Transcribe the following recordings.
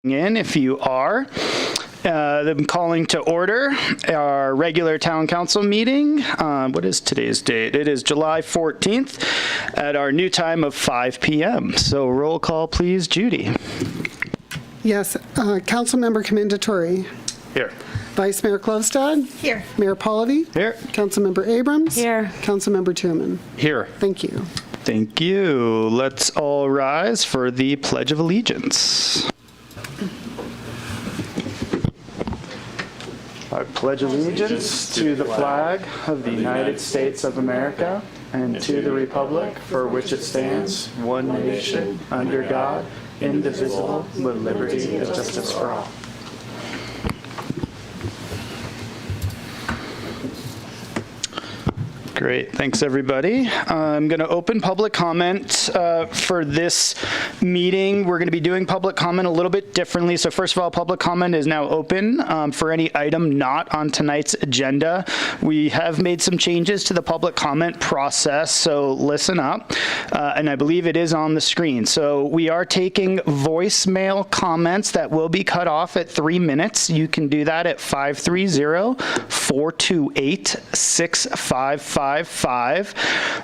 in if you are. I'm calling to order our regular town council meeting. What is today's date? It is July 14th at our new time of 5 p.m. So roll call, please, Judy. Yes, Councilmember Commendatore. Here. Vice Mayor Klostad. Here. Mayor Pallavi. Here. Councilmember Abrams. Here. Councilmember Tuman. Here. Thank you. Thank you. Let's all rise for the Pledge of Allegiance. I pledge allegiance to the flag of the United States of America and to the republic for which it stands, one nation, under God, indivisible, with liberty and justice for all. Great. Thanks, everybody. I'm going to open public comment for this meeting. We're going to be doing public comment a little bit differently. So first of all, public comment is now open for any item not on tonight's agenda. We have made some changes to the public comment process, so listen up. And I believe it is on the screen. So we are taking voicemail comments that will be cut off at 3 minutes. You can do that at 530-428-6555.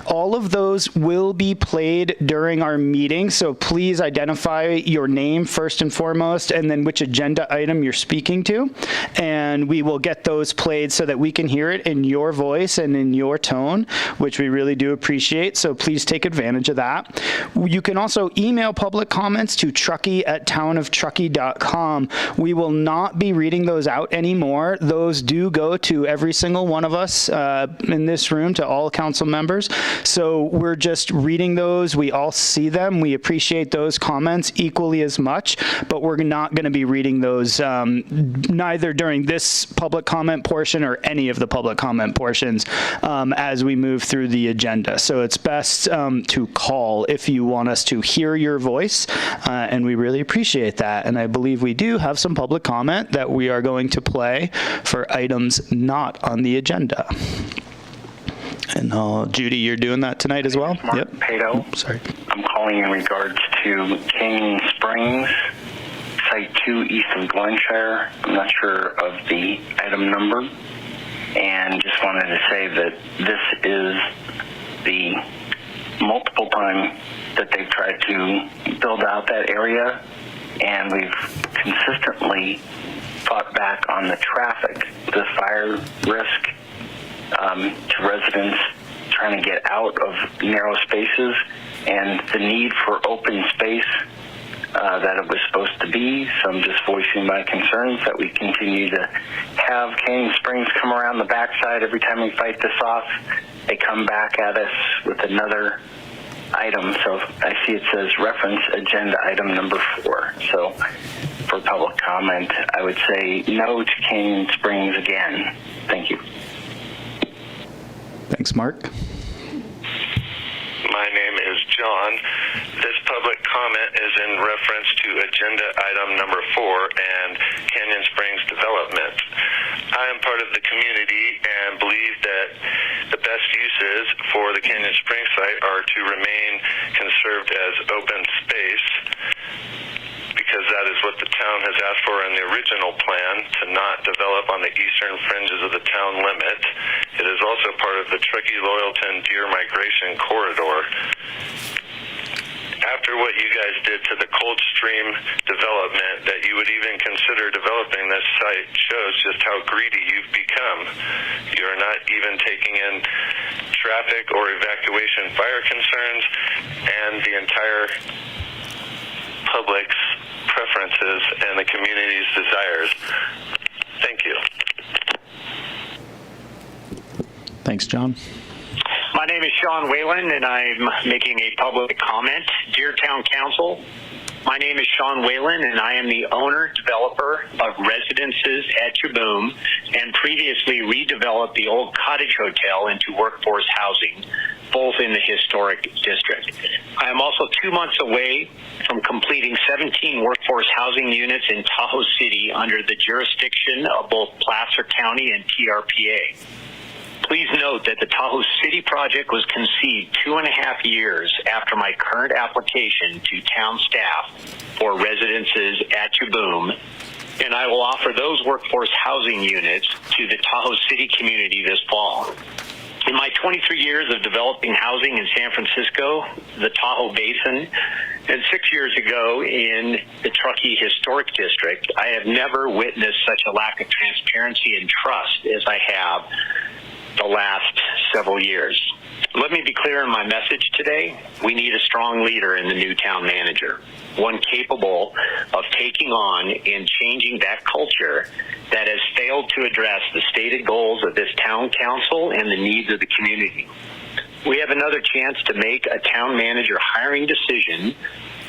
All of those will be played during our meeting, so please identify your name first and foremost, and then which agenda item you're speaking to, and we will get those played so that we can hear it in your voice and in your tone, which we really do appreciate, so please take advantage of that. You can also email public comments to Truckee@townoftruckee.com. We will not be reading those out anymore. Those do go to every single one of us in this room, to all council members. So we're just reading those. We all see them. We appreciate those comments equally as much, but we're not going to be reading those neither during this public comment portion or any of the public comment portions as we move through the agenda. So it's best to call if you want us to hear your voice, and we really appreciate that. And I believe we do have some public comment that we are going to play for items not on the agenda. And Judy, you're doing that tonight as well? Yep. Pato. Sorry. I'm calling in regards to Canyon Springs, Site 2 east of Glenshire. I'm not sure of the item number. And just wanted to say that this is the multiple time that they've tried to build out that area. And we've consistently fought back on the traffic, the fire risk, to residents trying to get out of narrow spaces, and the need for open space that it was supposed to be. So I'm just voicing my concerns that we continue to have Canyon Springs come around the backside every time we fight this off. They come back at us with another item. So I see it says reference agenda item number 4. So for public comment, I would say no to Canyon Springs again. Thank you. Thanks, Mark. My name is John. This public comment is in reference to agenda item number 4 and Canyon Springs development. I am part of the community and believe that the best uses for the Canyon Springs site are to remain conserved as open space, because that is what the town has asked for in the original plan, to not develop on the eastern fringes of the town limit. It is also part of the Truckee-Loyalton deer migration corridor. After what you guys did to the Coldstream development, that you would even consider developing this site shows just how greedy you've become. You are not even taking in traffic or evacuation fire concerns and the entire public's preferences and the community's desires. Thank you. Thanks, John. My name is Sean Whalen, and I'm making a public comment. Dear Town Council, my name is Sean Whalen, and I am the owner-developer of Residences at Jaboom, and previously redeveloped the old Cottage Hotel into workforce housing, both in the historic district. I am also 2 months away from completing 17 workforce housing units in Tahoe City under the jurisdiction of both Placer County and TRPA. Please note that the Tahoe City project was conceived 2.5 years after my current application to town staff for residences at Chaboom, and I will offer those workforce housing units to the Tahoe City community this fall. In my 23 years of developing housing in San Francisco, the Tahoe Basin, and 6 years ago in the Truckee Historic District, I have never witnessed such a lack of transparency and trust as I have the last several years. Let me be clear in my message today. We need a strong leader in the new town manager, one capable of taking on and changing that culture that has failed to address the stated goals of this town council and the needs of the community. We have another chance to make a town manager hiring decision,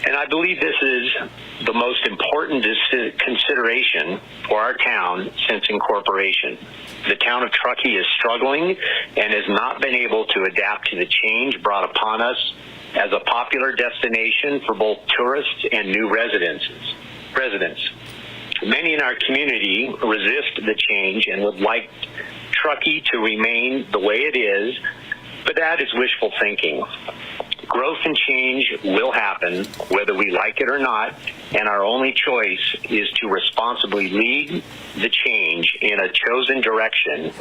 and I believe this is the most important consideration for our town since incorporation. The town of Truckee is struggling and has not been able to adapt to the change brought upon us as a popular destination for both tourists and new residents. Many in our community resist the change and would like Truckee to remain the way it is, but that is wishful thinking. Growth and change will happen whether we like it or not, and our only choice is to responsibly lead the change in a chosen direction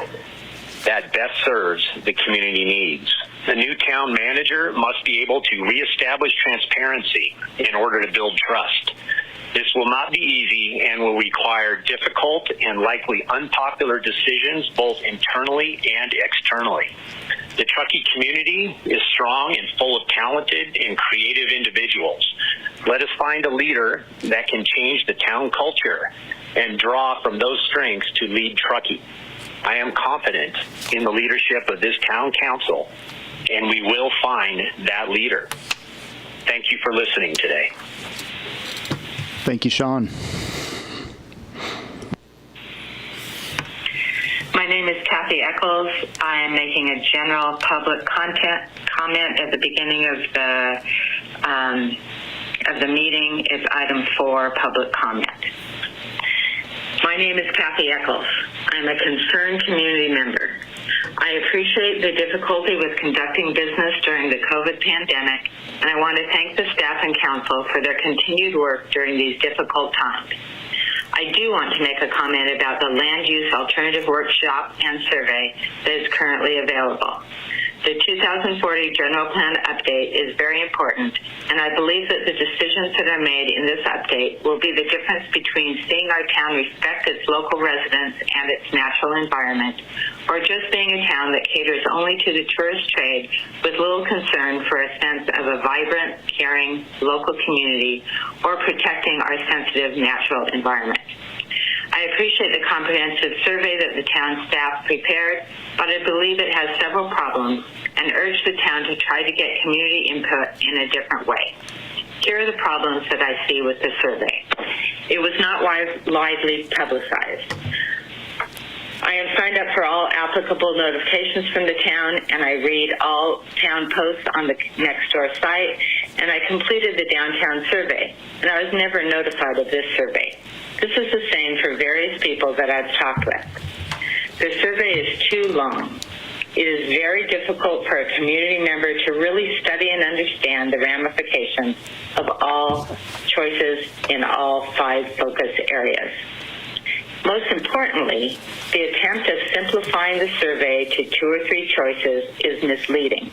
that best serves the community needs. The new town manager must be able to reestablish transparency in order to build trust. This will not be easy and will require difficult and likely unpopular decisions both internally and externally. The Truckee community is strong and full of talented and creative individuals. Let us find a leader that can change the town culture and draw from those strengths to lead Truckee. I am confident in the leadership of this town council, and we will find that leader. Thank you for listening today. Thank you, Sean. My name is Kathy Eccles. I am making a general public comment at the beginning of the meeting. It's item 4, public comment. My name is Kathy Eccles. I'm a concerned community member. I appreciate the difficulty with conducting business during the COVID pandemic, and I want to thank the staff and council for their continued work during these difficult times. I do want to make a comment about the land use alternative workshop and survey that is currently available. The 2040 general plan update is very important, and I believe that the decisions that are made in this update will be the difference between seeing our town respect its local residents and its natural environment, or just being a town that caters only to the tourist trade with little concern for a sense of a vibrant, caring local community or protecting our sensitive natural environment. I appreciate the comprehensive survey that the town staff prepared, but I believe it has several problems and urge the town to try to get community input in a different way. Here are the problems that I see with the survey. It was not widely publicized. I am signed up for all applicable notifications from the town, and I read all town posts on the Nextdoor site, and I completed the downtown survey, and I was never notified of this survey. This is the same for various people that I've talked with. The survey is too long. It is very difficult for a community member to really study and understand the ramifications of all choices in all 5 focus areas. Most importantly, the attempt of simplifying the survey to 2 or 3 choices is misleading,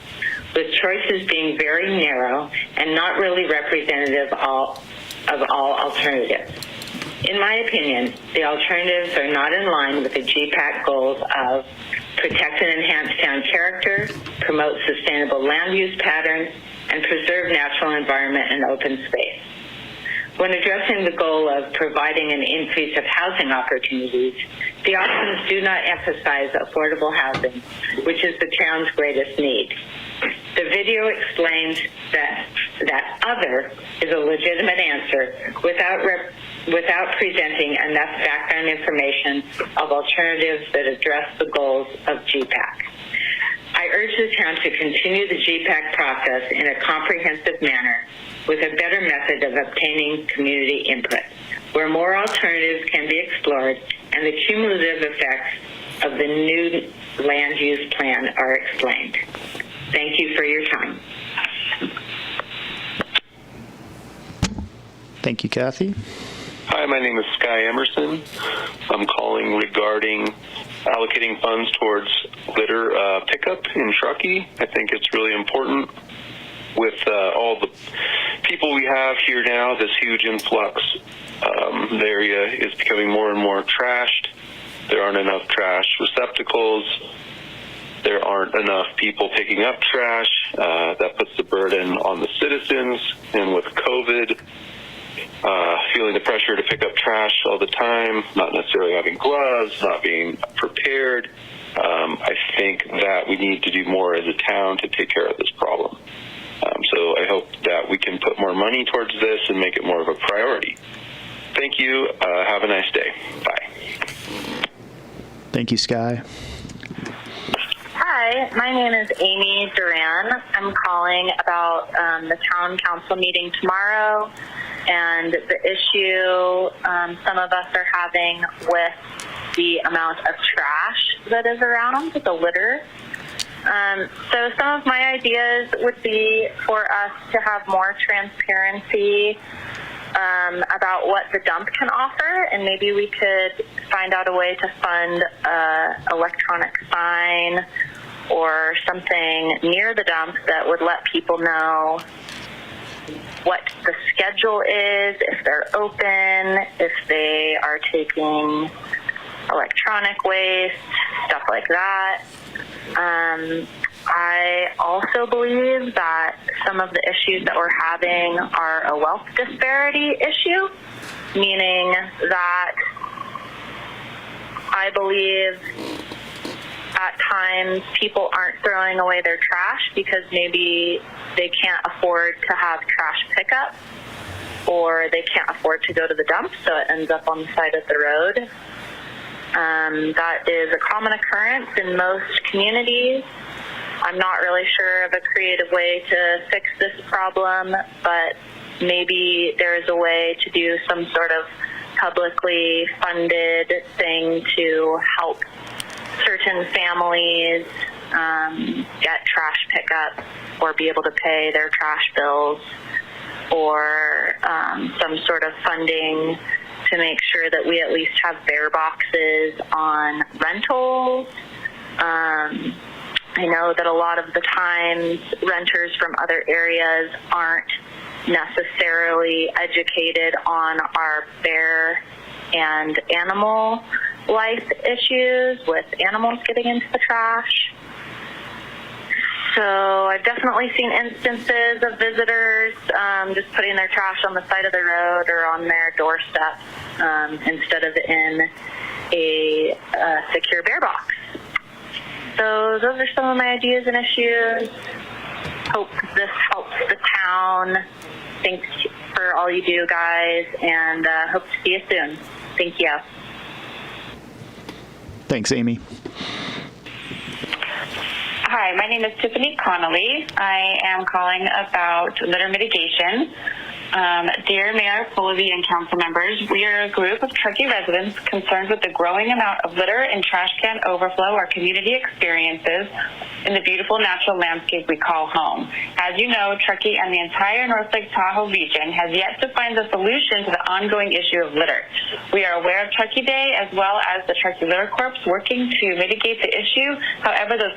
with choices being very narrow and not really representative of all alternatives. In my opinion, the alternatives are not in line with the GPAC goals of protect and enhance town character, promote sustainable land use patterns, and preserve natural environment and open space. When addressing the goal of providing an increase of housing opportunities, the options do not emphasize affordable housing, which is the town's greatest need. The video explains that other is a legitimate answer without presenting enough background information of alternatives that address the goals of GPAC. I urge the town to continue the GPAC process in a comprehensive manner with a better method of obtaining community input, where more alternatives can be explored and the cumulative effects of the land use plan are explained. Thank you for your time. Thank you, Kathy. Hi, my name is Sky Emerson. I'm calling regarding allocating funds towards litter pickup in Truckee. I think it's really important with all the people we have here now, this huge influx. The area is becoming more and more trashed. There aren't enough trash receptacles. There aren't enough people picking up trash. That puts the burden on the citizens. And with COVID, feeling the pressure to pick up trash all the time, not necessarily having gloves, not being prepared, I think that we need to do more as a town to take care of this problem. So I hope that we can put more money towards this and make it more of a priority. Thank you. Have a nice day. Bye. Thank you, Sky. Hi, my name is Amy Duran. I'm calling about the town council meeting tomorrow and the issue some of us are having with the amount of trash that is around, the litter. So some of my ideas would be for us to have more transparency about what the dump can offer, and maybe we could find out a way to fund an electronic sign or something near the dump that would let people know what the schedule is, if they're open, if they are taking electronic waste, stuff like that. I also believe that some of the issues that we're having are a wealth disparity issue, meaning that I believe at times people aren't throwing away their trash because maybe they can't afford to have trash pickup or they can't afford to go to the dump, so it ends up on the side of the road. That is a common occurrence in most communities. I'm not really sure of a creative way to fix this problem, but maybe there is a way to do some sort of publicly funded thing to help certain families get trash pickup or be able to pay their trash bills, or some sort of funding to make sure that we at least have bear boxes on rentals. I know that a lot of the times renters from other areas aren't necessarily educated on our bear and animal life issues with animals getting into the trash. So I've definitely seen instances of visitors just putting their trash on the side of the road or on their doorstep instead of in a secure bear box. So those are some of my ideas and issues. Hope this helps the town. Thanks for all you do, guys, and hope to see you soon. Thank you. Thanks, Amy. Hi, my name is Tiffany Connolly. I am calling about litter mitigation. Dear Mayor Fullevy and council members, we are a group of Truckee residents concerned with the growing amount of litter and trash can overflow our community experiences in the beautiful natural landscape we call home. As you know, Truckee and the entire North Lake Tahoe region has yet to find the solution to the ongoing issue of litter. We are aware of Truckee Day as well as the Truckee Litter Corps working to mitigate the issue. However, those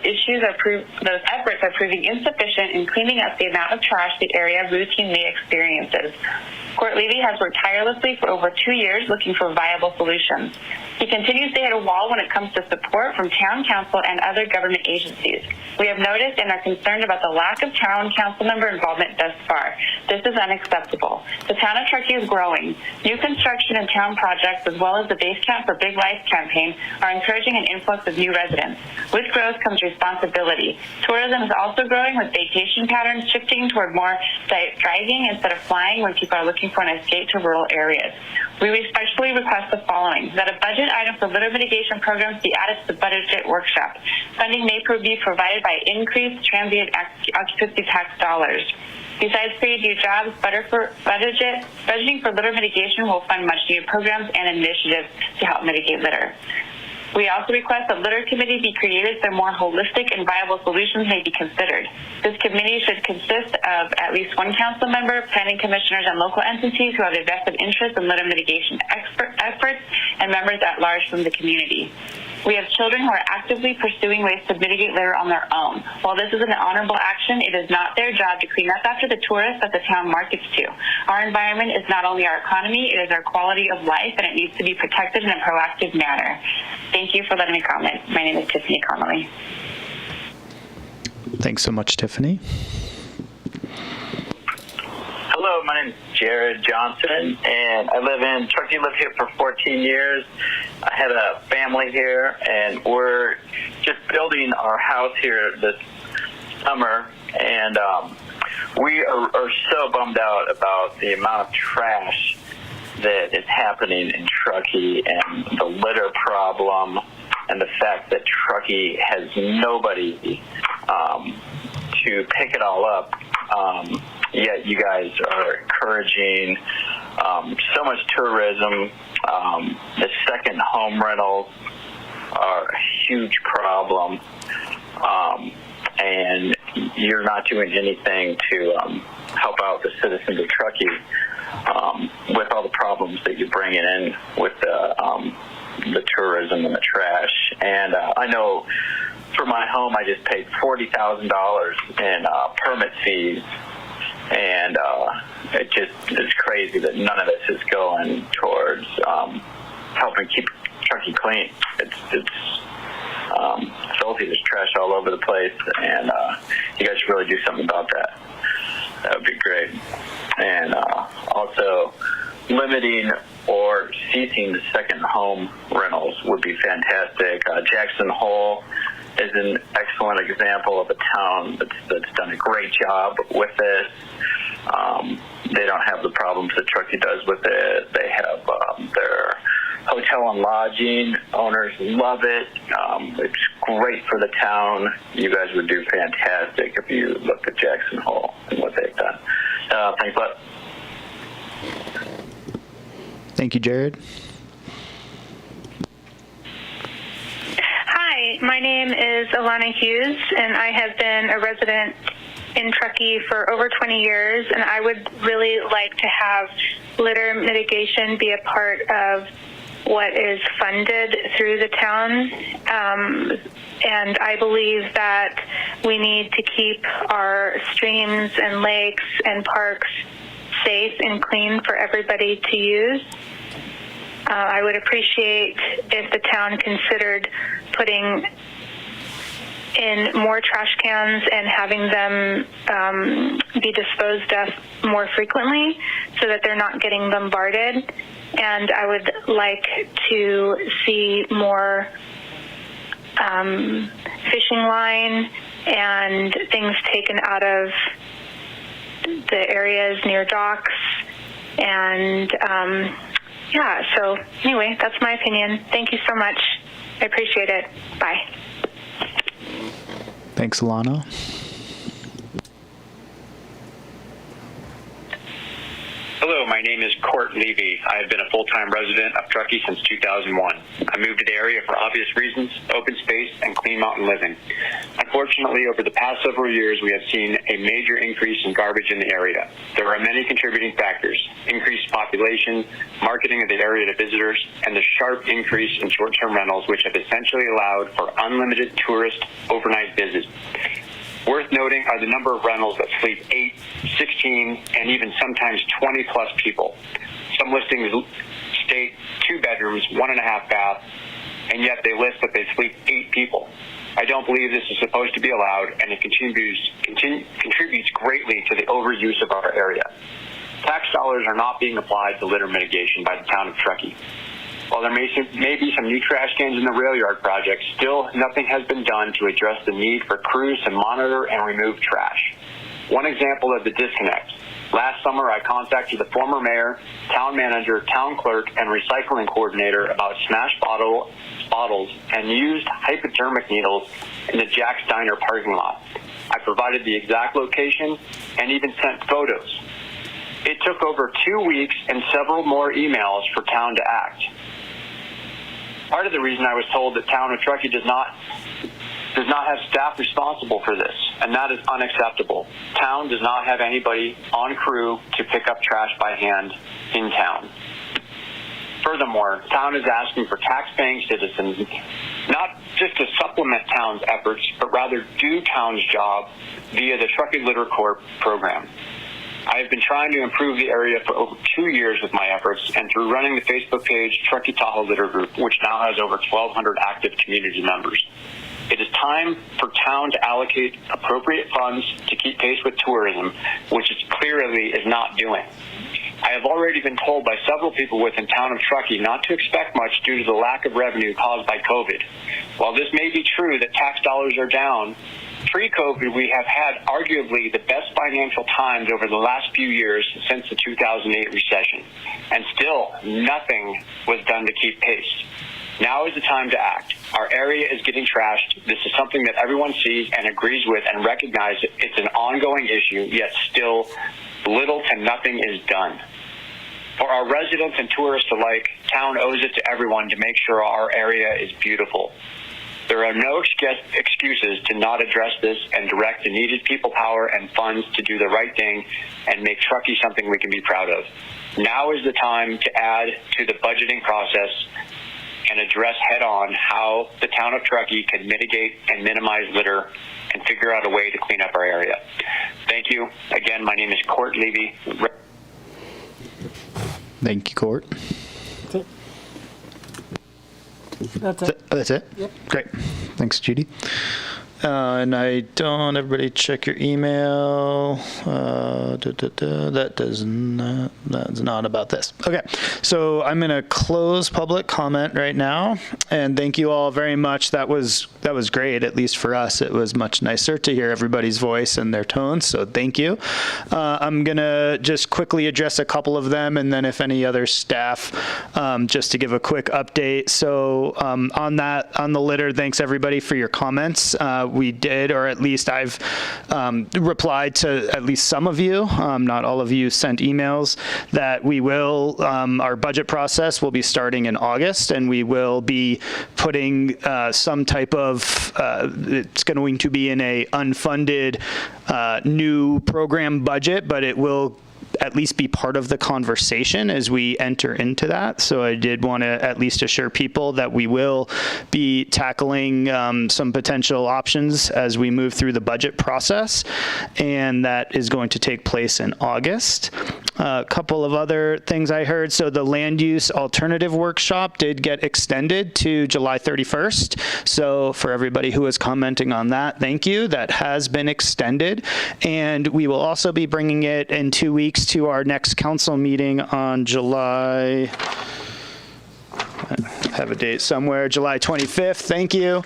efforts are proving insufficient in cleaning up the amount of trash the area routinely experiences. Court Levy has worked tirelessly for over 2 years looking for viable solutions. He continues to hit a wall when it comes to support from town council and other government agencies. We have noticed and are concerned about the lack of town council member involvement thus far. This is unacceptable. The town of Truckee is growing. New construction and town projects, as well as the Base Camp for Big Life campaign, are encouraging an influx of new residents. With growth comes responsibility. Tourism is also growing, with vacation patterns shifting toward more driving instead of flying when people are looking for an escape to rural areas. We respectfully request the following: that a budget item for litter mitigation programs be added to the budget workshop. Funding may be provided by increased transient occupancy tax dollars. Besides creating new jobs, budgeting for litter mitigation will fund much-needed programs and initiatives to help mitigate litter. We also request that litter committee be created so more holistic and viable solutions may be considered. This committee should consist of at least one council member, planning commissioners, and local entities who have a vested interest in litter mitigation efforts, and members at large from the community. We have children who are actively pursuing ways to mitigate litter on their own. While this is an honorable action, it is not their job to clean up after the tourists that the town markets to. Our environment is not only our economy, it is our quality of life, and it needs to be protected in a proactive manner. Thank you for letting me comment. My name is Tiffany Connolly. Thanks so much, Tiffany. Hello, my name is Jared Johnson, and I live in Truckee. Lived here for 14 years. I had a family here, and we're just building our house here this summer, and we are so bummed out about the amount of trash that is happening in Truckee and the litter problem and the fact that Truckee has nobody to pick it all up. Yet you guys are encouraging so much tourism. The second home rentals are a huge problem, and you're not doing anything to help out the citizens of Truckee with all the problems that you're bringing in with the tourism and the trash. And I know for my home, I just paid $40,000 in permit fees. And it's crazy that none of this is going towards helping keep Truckee clean. It's filthy. There's trash all over the place, and you guys should really do something about that. That would be great. And also, limiting or ceasing the second home rentals would be fantastic. Jackson Hole is an excellent example of a town that's done a great job with this. They don't have the problems that Truckee does with it. They have their hotel and lodging. Owners love it. It's great for the town. You guys would do fantastic if you looked at Jackson Hole and what they've done. Thanks a lot. Thank you, Jared. Hi, my name is Alana Hughes, and I have been a resident in Truckee for over 20 years, and I would really like to have litter mitigation be a part of what is funded through the town. And I believe that we need to keep our streams and lakes and parks safe and clean for everybody to use. I would appreciate if the town considered putting in more trash cans and having them be disposed of more frequently so that they're not getting bombarded. And I would like to see more fishing line and things taken out of the areas near docks. And yeah, so anyway, that's my opinion. Thank you so much. I appreciate it. Bye. Thanks, Alana. Hello, my name is Court Levy. I have been a full-time resident of Truckee since 2001. I moved to the area for obvious reasons, open space, and clean mountain living. Unfortunately, over the past several years, we have seen a major increase in garbage in the area. There are many contributing factors: increased population, marketing of the area to visitors, and the sharp increase in short-term rentals, which have essentially allowed for unlimited tourist overnight visits. Worth noting are the number of rentals that sleep 8, 16, and even sometimes 20-plus people. Some listings state 2 bedrooms, 1.5 bath, and yet they list that they sleep 8 people. I don't believe this is supposed to be allowed, and it contributes greatly to the overuse of our area. Tax dollars are not being applied to litter mitigation by the town of Truckee. While there may be some new trash cans in the rail yard project, still nothing has been done to address the need for crews to monitor and remove trash. One example of the disconnect: last summer I contacted the former mayor, town manager, town clerk, and recycling coordinator about smashed bottles and used hypodermic needles in the Jack's Diner parking lot. I provided the exact location and even sent photos. It took over 2 weeks and several more emails for town to act. part of the reason I was told that Town of Truckee does not have staff responsible for this, and that is unacceptable. Town does not have anybody on crew to pick up trash by hand in town. Furthermore, Town is asking for tax-paying citizens not just to supplement Town's efforts, but rather do Town's job via the Truckee Litter Corp program. I have been trying to improve the area for over 2 years with my efforts, and through running the Facebook page Truckee-Town Litter Group, which now has over 1,200 active community members. It is time for Town to allocate appropriate funds to keep pace with tourism, which it clearly is not doing. I have already been told by several people within Town of Truckee not to expect much due to the lack of revenue caused by COVID. While this may be true that tax dollars are down, pre-COVID we have had arguably the best financial times over the last few years since the 2008 recession, and still nothing was done to keep pace. Now is the time to act. Our area is getting trashed. This is something that everyone sees and agrees with and recognizes it's an ongoing issue, yet still little to nothing is done. For our residents and tourists alike, Town owes it to everyone to make sure our area is beautiful. There are no excuses to not address this and direct the needed people power and funds to do the right thing and make Truckee something we can be proud of. Now is the time to add to the budgeting process and address head-on how the Town of Truckee can mitigate and minimize litter and figure out a way to clean up our area. Thank you. Again, my name is Court Levy. Thank you, Court. That's it. That's it? Yep. Great. Thanks, Judy. And everybody check your email. That's not about this. Okay, so I'm going to close public comment right now. And thank you all very much. That was great, at least for us. It was much nicer to hear everybody's voice and their tones, so thank you. I'm going to just quickly address a couple of them, and then if any other staff, just to give a quick update. So on the litter, thanks everybody for your comments. We did, or at least I've replied to at least some of you, not all of you sent emails, that we will, our budget process will be starting in August, and we will be putting some type of, it's going to be in a unfunded new program budget, but it will at least be part of the conversation as we enter into that. So I did want to at least assure people that we will be tackling some potential options as we move through the budget process, and that is going to take place in August. A couple of other things I heard. So the land use alternative workshop did get extended to July 31st. So for everybody who is commenting on that, thank you. That has been extended. And we will also be bringing it in 2 weeks to our next council meeting on July, I have a date somewhere, July 25th. Thank you.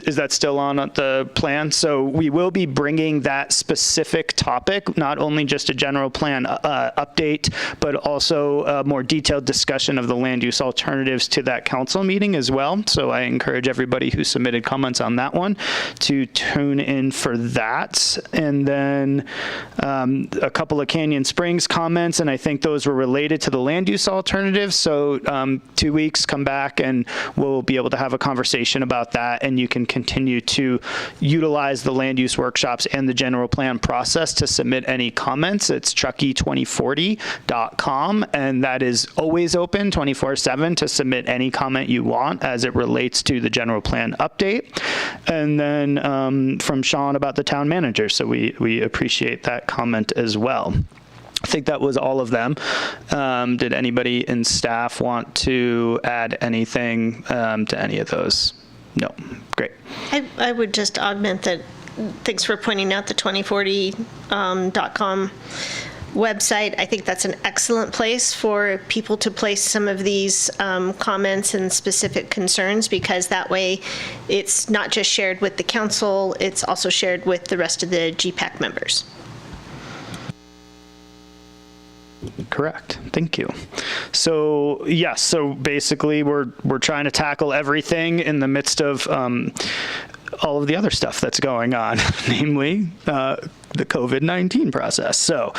Is that still on the plan? So we will be bringing that specific topic, not only just a general plan update, but also a more detailed discussion of the land use alternatives to that council meeting as well. So I encourage everybody who submitted comments on that one to tune in for that. And then a couple of Canyon Springs comments, and I think those were related to the land use alternatives. So 2 weeks, come back and we'll be able to have a conversation about that, and you can continue to utilize the land use workshops and the general plan process to submit any comments. It's Truckee2040.com, and that is always open 24/7 to submit any comment you want as it relates to the general plan update. And then from Sean about the town manager, so we appreciate that comment as well. I think that was all of them. Did anybody in staff want to add anything to any of those? No. Great. I would just augment that. Thanks for pointing out the 2040.com website. I think that's an excellent place for people to place some of these comments and specific concerns, because that way it's not just shared with the council, it's also shared with the rest of the GPAC members. Correct. Thank you. So yes, so basically we're trying to tackle everything in the midst of all of the other stuff that's going on, namely the COVID-19 process. So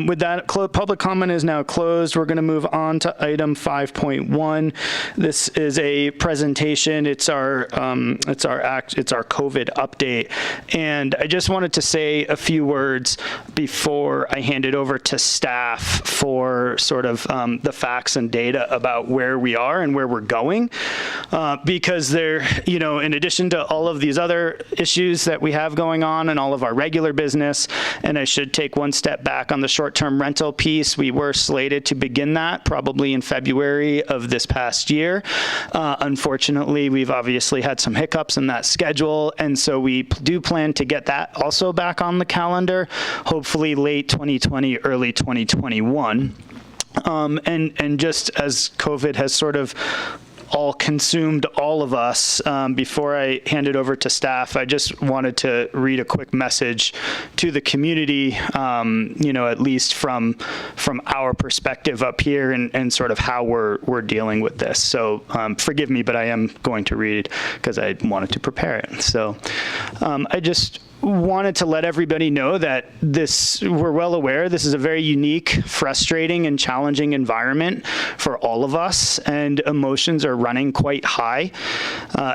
with that, public comment is now closed. We're going to move on to item 5.1. This is a presentation. It's our COVID update. And I just wanted to say a few words before I hand it over to staff for sort of the facts and data about where we are and where we're going. Because there, in addition to all of these other issues that we have going on and all of our regular business, and I should take one step back on the short-term rental piece, we were slated to begin that probably in February of this past year. Unfortunately, we've obviously had some hiccups in that schedule, and so we do plan to get that also back on the calendar, hopefully late 2020, early 2021. And just as COVID has sort of all consumed all of us, before I hand it over to staff, I just wanted to read a quick message to the community, at least from our perspective up here and sort of how we're dealing with this. So forgive me, but I am going to read because I wanted to prepare it. So I just wanted to let everybody know that we're well aware this is a very unique, frustrating, and challenging environment for all of us, and emotions are running quite high.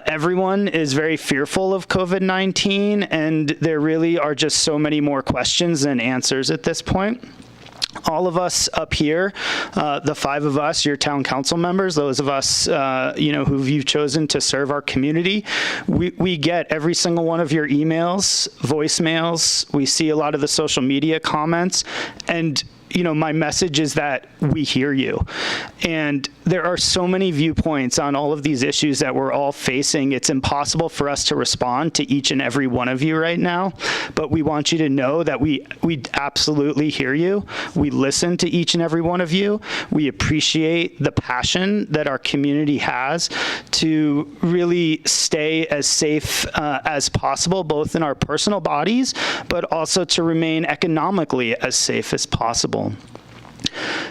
Everyone is very fearful of COVID-19, and there really are just so many more questions than answers at this point. All of us up here, the 5 of us, your town council members, those of us, who you've chosen to serve our community, we get every single one of your emails, voicemails. We see a lot of the social media comments, and my message is that we hear you. And there are so many viewpoints on all of these issues that we're all facing. It's impossible for us to respond to each and every one of you right now, but we want you to know that we absolutely hear you. We listen to each and every one of you. We appreciate the passion that our community has to really stay as safe as possible, both in our personal bodies, but also to remain economically as safe as possible.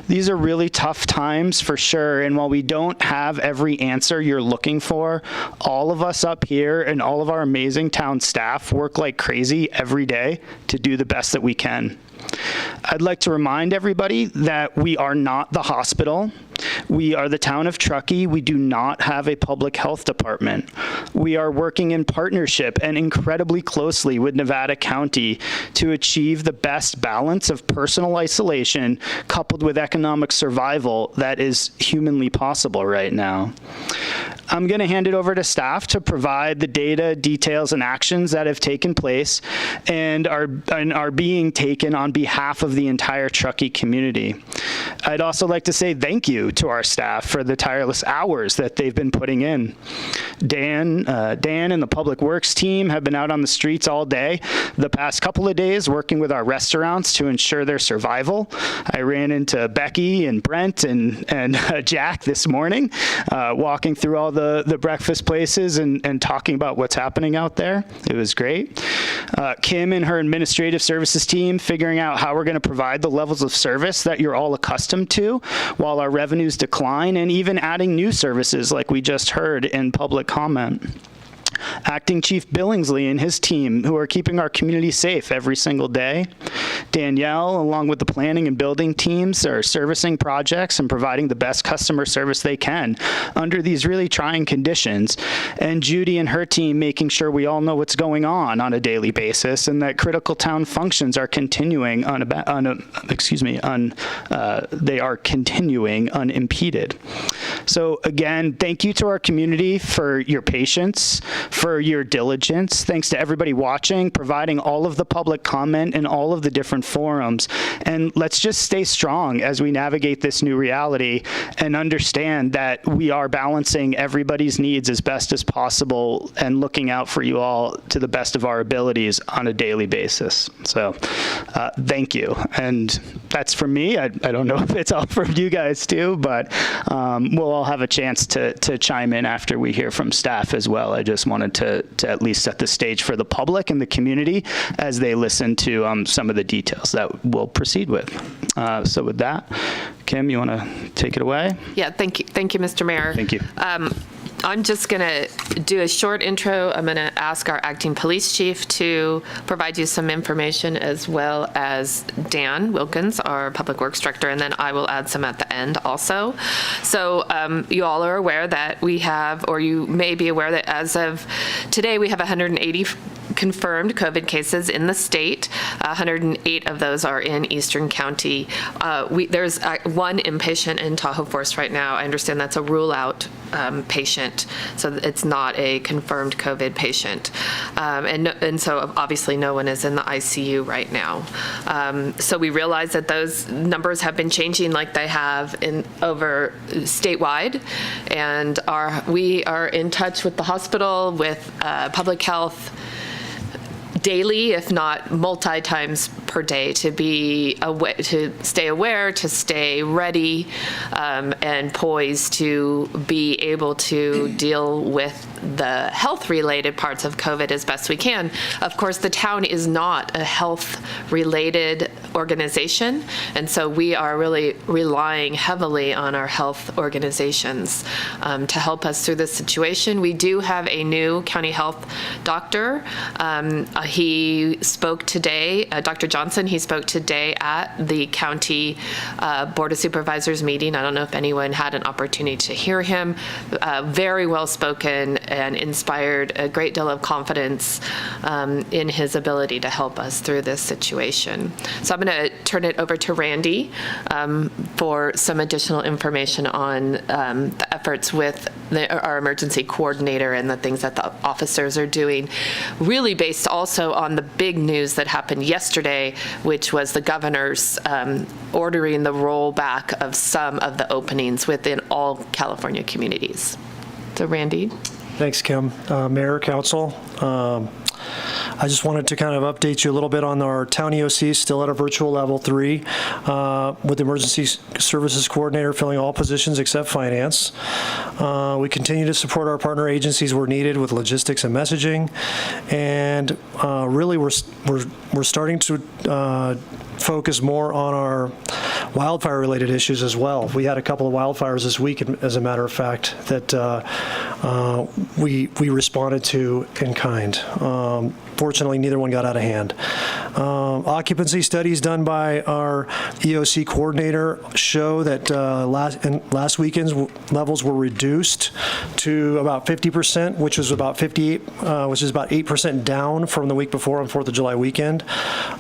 These are really tough times for sure, and while we don't have every answer you're looking for, all of us up here and all of our amazing town staff work like crazy every day to do the best that we can. I'd like to remind everybody that we are not the hospital. We are the town of Truckee. We do not have a public health department. We are working in partnership and incredibly closely with Nevada County to achieve the best balance of personal isolation coupled with economic survival that is humanly possible right now. I'm going to hand it over to staff to provide the data, details, and actions that have taken place and are being taken on behalf of the entire Truckee community. I'd also like to say thank you to our staff for the tireless hours that they've been putting in. Dan and the Public Works team have been out on the streets all day the past couple of days working with our restaurants to ensure their survival. I ran into Becky and Brent and Jack this morning, walking through all the breakfast places and talking about what's happening out there. It was great. Kim and her administrative services team figuring out how we're going to provide the levels of service that you're all accustomed to while our revenues decline, and even adding new services like we just heard in public comment. Acting Chief Billingsley and his team, who are keeping our community safe every single day. Danielle, along with the planning and building teams, are servicing projects and providing the best customer service they can under these really trying conditions. And Judy and her team making sure we all know what's going on a daily basis and that critical town functions are continuing they are continuing unimpeded. So again, thank you to our community for your patience, for your diligence. Thanks to everybody watching, providing all of the public comment in all of the different forums. And let's just stay strong as we navigate this new reality and understand that we are balancing everybody's needs as best as possible and looking out for you all to the best of our abilities on a daily basis. So thank you. And that's from me. I don't know if it's all from you guys too, but we'll all have a chance to chime in after we hear from staff as well. I just wanted to at least set the stage for the public and the community as they listen to some of the details that we'll proceed with. So with that, Kim, you want to take it away? Yeah, thank you, Mr. Mayor. Thank you. I'm just going to do a short intro. I'm going to ask our acting police chief to provide you some information, as well as Dan Wilkins, our public works director, and then I will add some at the end also. So you all are aware that we have, or you may be aware that as of today, we have 180 confirmed COVID cases in the state. 108 of those are in Eastern County. There's one inpatient in Tahoe Forest right now. I understand that's a rule-out patient, so it's not a confirmed COVID patient. And so obviously no one is in the ICU right now. So we realize that those numbers have been changing like they have over statewide, and we are in touch with the hospital, with public health, daily, if not multi-times per day, to stay aware, to stay ready, and poised to be able to deal with the health-related parts of COVID as best we can. Of course, the town is not a health-related organization, and so we are really relying heavily on our health organizations to help us through this situation. We do have a new county health doctor. He spoke today, Dr. Johnson, he spoke today at the county Board of Supervisors meeting. I don't know if anyone had an opportunity to hear him. Very well spoken and inspired a great deal of confidence in his ability to help us through this situation. So I'm going to turn it over to Randy for some additional information on the efforts with our emergency coordinator and the things that the officers are doing, really based also on the big news that happened yesterday, which was the governor's ordering the rollback of some of the openings within all California communities. So Randy. Thanks, Kim. Mayor, Council. I just wanted to kind of update you a little bit on our town EOC, still at a virtual level 3, with the emergency services coordinator filling all positions except finance. We continue to support our partner agencies where needed with logistics and messaging, and really we're starting to focus more on our wildfire-related issues as well. We had a couple of wildfires this week, as a matter of fact, that we responded to in kind. Fortunately, neither one got out of hand. Occupancy studies done by our EOC coordinator show that last weekend's levels were reduced to about 50%, which was about 8% down from the week before on 4th of July weekend.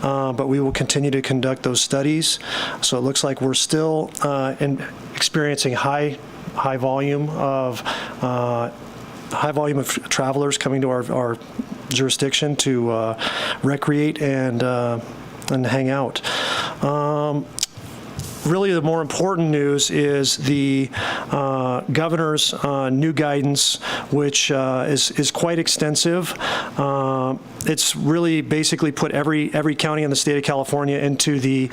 But we will continue to conduct those studies. So it looks like we're still experiencing high volume of travelers coming to our jurisdiction to recreate and hang out. Really, the more important news is the governor's new guidance, which is quite extensive. It's really basically put every county in the state of California into the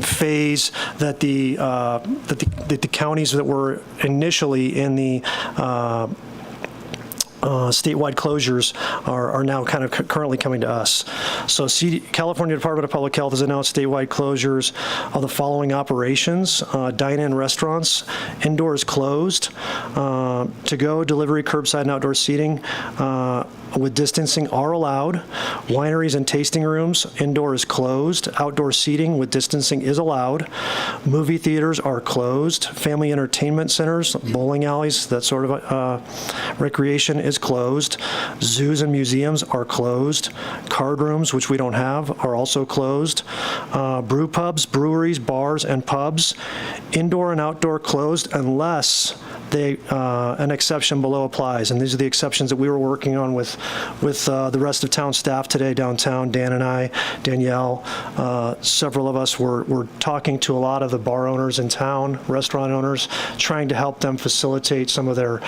phase that the counties that were initially in the statewide closures are now kind of currently coming to us. So California Department of Public Health has announced statewide closures of the following operations: dine-in restaurants, indoors closed, to-go, delivery, curbside, and outdoor seating with distancing are allowed. Wineries and tasting rooms, indoor is closed. Outdoor seating with distancing is allowed. Movie theaters are closed. Family entertainment centers, bowling alleys, that sort of recreation is closed. Zoos and museums are closed. Card rooms, which we don't have, are also closed. Brew pubs, breweries, bars, and pubs, indoor and outdoor closed unless an exception below applies. And these are the exceptions that we were working on with the rest of town staff today downtown. Dan and I, Danielle, several of us were talking to a lot of the bar owners in town, restaurant owners, trying to help them facilitate some of their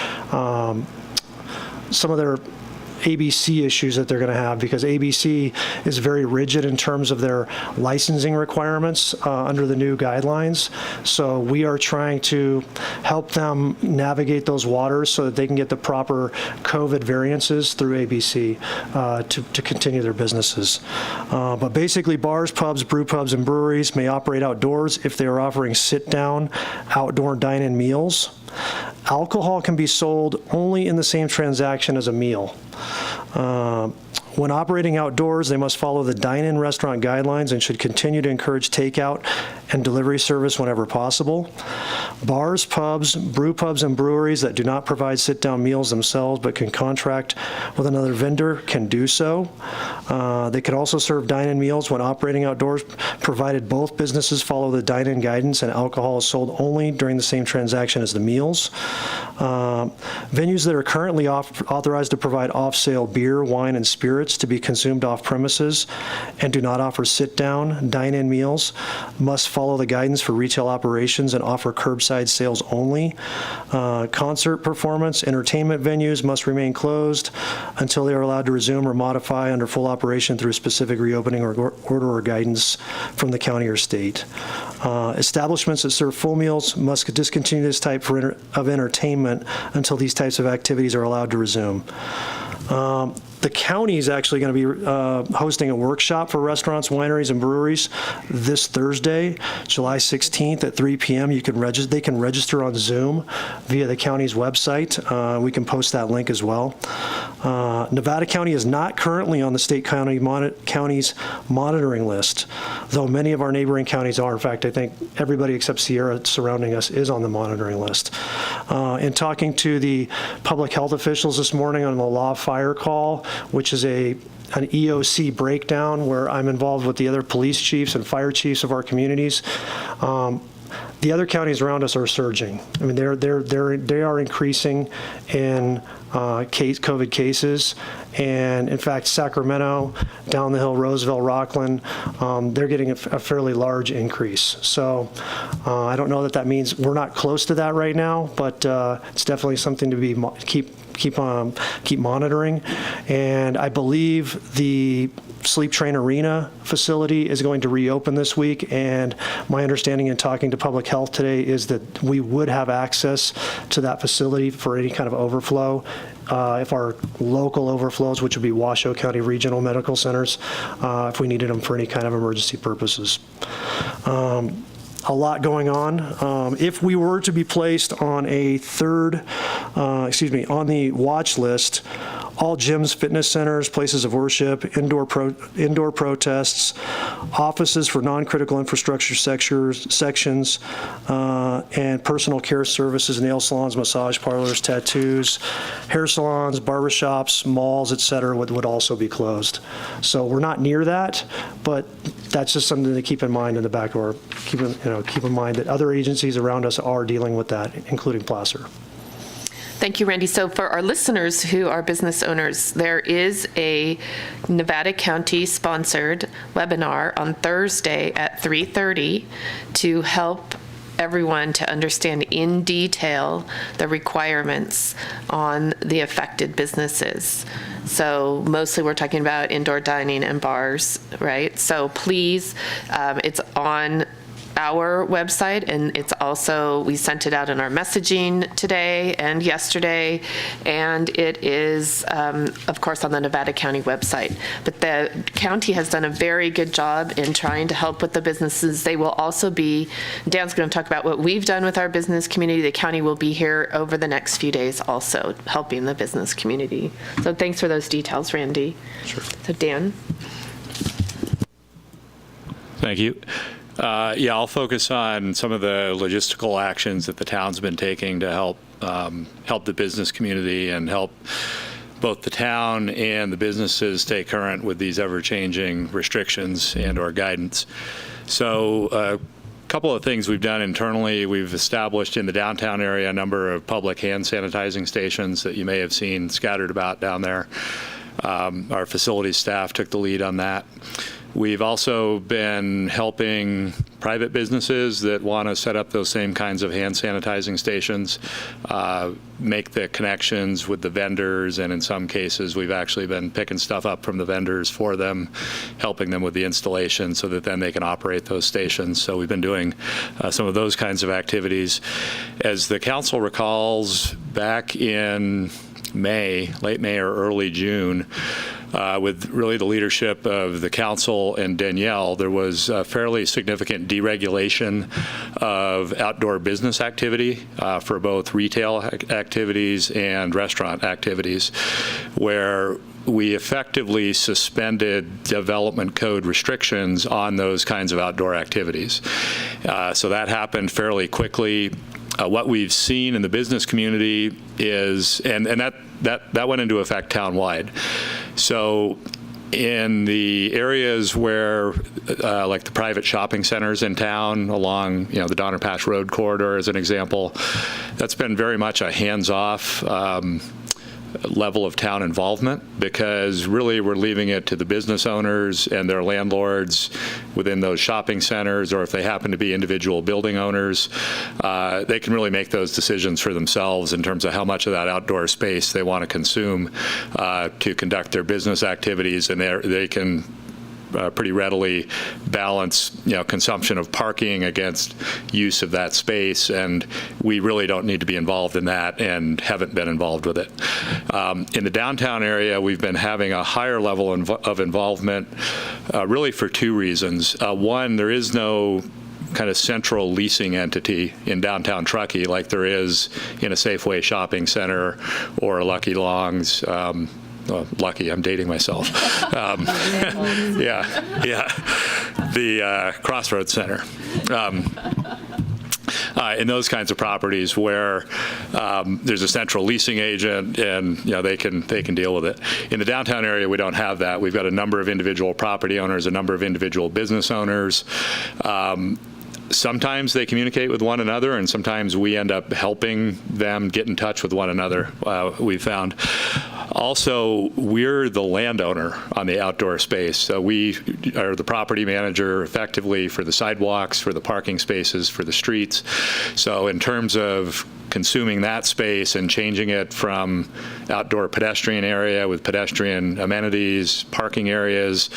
ABC issues that they're going to have, because ABC is very rigid in terms of their licensing requirements under the new guidelines. So we are trying to help them navigate those waters so that they can get the proper COVID variances through ABC to continue their businesses. But basically, bars, pubs, brew pubs, and breweries may operate outdoors if they are offering sit-down, outdoor dine-in meals. Alcohol can be sold only in the same transaction as a meal. When operating outdoors, they must follow the dine-in restaurant guidelines and should continue to encourage takeout and delivery service whenever possible. Bars, pubs, brew pubs, and breweries that do not provide sit-down meals themselves but can contract with another vendor can do so. They can also serve dine-in meals when operating outdoors, provided both businesses follow the dine-in guidance and alcohol is sold only during the same transaction as the meals. Venues that are currently authorized to provide off-sale beer, wine, and spirits to be consumed off premises and do not offer sit-down, dine-in meals must follow the guidance for retail operations and offer curbside sales only. Concert performance, entertainment venues must remain closed until they are allowed to resume or modify under full operation through specific reopening or order or guidance from the county or state. Establishments that serve full meals must discontinue this type of entertainment until these types of activities are allowed to resume. The county is actually going to be hosting a workshop for restaurants, wineries, and breweries this Thursday, July 16th at 3 p.m. They can register on Zoom via the county's website. We can post that link as well. Nevada County is not currently on the state county's monitoring list, though many of our neighboring counties are. In fact, I think everybody except Sierra surrounding us is on the monitoring list. In talking to the public health officials this morning on the law fire call, which is an EOC breakdown where I'm involved with the other police chiefs and fire chiefs of our communities. The other counties around us are surging. I mean, they are increasing in COVID cases, and in fact, Sacramento, down the hill, Roseville, Rockland, they're getting a fairly large increase. So I don't know that means we're not close to that right now, but it's definitely something to keep monitoring. And I believe the Sleep Train Arena facility is going to reopen this week, and my understanding in talking to public health today is that we would have access to that facility for any kind of overflow. If our local overflows, which would be Washoe County Regional Medical Centers, if we needed them for any kind of emergency purposes. A lot going on. If we were to be placed on on the watch list, all gyms, fitness centers, places of worship, indoor protests, offices for non-critical infrastructure sections, and personal care services, nail salons, massage parlors, tattoos, hair salons, barbershops, malls, etc., would also be closed. So we're not near that, but that's just something to keep in mind in the back door. Keep in mind that other agencies around us are dealing with that, including Placer. Thank you, Randy. So for our listeners who are business owners, there is a Nevada County sponsored webinar on Thursday at 3:30 to help everyone to understand in detail the requirements on the affected businesses. So mostly we're talking about indoor dining and bars, right? So please, it's on our website, and it's also, we sent it out in our messaging today and yesterday, and it is, of course, on the Nevada County website. But the county has done a very good job in trying to help with the businesses. They will also be, Dan's going to talk about what we've done with our business community. The county will be here over the next few days also helping the business community. So thanks for those details, Randy. Sure. So Dan. Thank you. I'll focus on some of the logistical actions that the town's been taking to help the business community and help both the town and the businesses stay current with these ever-changing restrictions and/or guidance. So a couple of things we've done internally. We've established in the downtown area a number of public hand sanitizing stations that you may have seen scattered about down there. Our facilities staff took the lead on that. We've also been helping private businesses that want to set up those same kinds of hand sanitizing stations, make the connections with the vendors, and in some cases we've actually been picking stuff up from the vendors for them, helping them with the installation so that then they can operate those stations. So we've been doing some of those kinds of activities. As the council recalls, back in May, late May or early June, with really the leadership of the council and Danielle, there was a fairly significant deregulation of outdoor business activity for both retail activities and restaurant activities, where we effectively suspended development code restrictions on those kinds of outdoor activities. So that happened fairly quickly. What we've seen in the business community is, and that went into effect townwide. So in the areas where, like the private shopping centers in town along, the Donner Pass Road corridor as an example, that's been very much a hands-off level of town involvement, because really we're leaving it to the business owners and their landlords within those shopping centers, or if they happen to be individual building owners, they can really make those decisions for themselves in terms of how much of that outdoor space they want to consume to conduct their business activities, and they can pretty readily balance, consumption of parking against use of that space, and we really don't need to be involved in that and haven't been involved with it. In the downtown area, we've been having a higher level of involvement really for two reasons. One, there is no kind of central leasing entity in downtown Truckee like there is in a Safeway shopping center or a Lucky Long's. Well, lucky, I'm dating myself. The Crossroads Center. In those kinds of properties where there's a central leasing agent and they can deal with it. In the downtown area, we don't have that. We've got a number of individual property owners, a number of individual business owners. Sometimes they communicate with one another, and sometimes we end up helping them get in touch with one another, we found. Also, we're the landowner on the outdoor space, so we are the property manager effectively for the sidewalks, for the parking spaces, for the streets. So in terms of consuming that space and changing it from outdoor pedestrian area with pedestrian amenities, parking areas,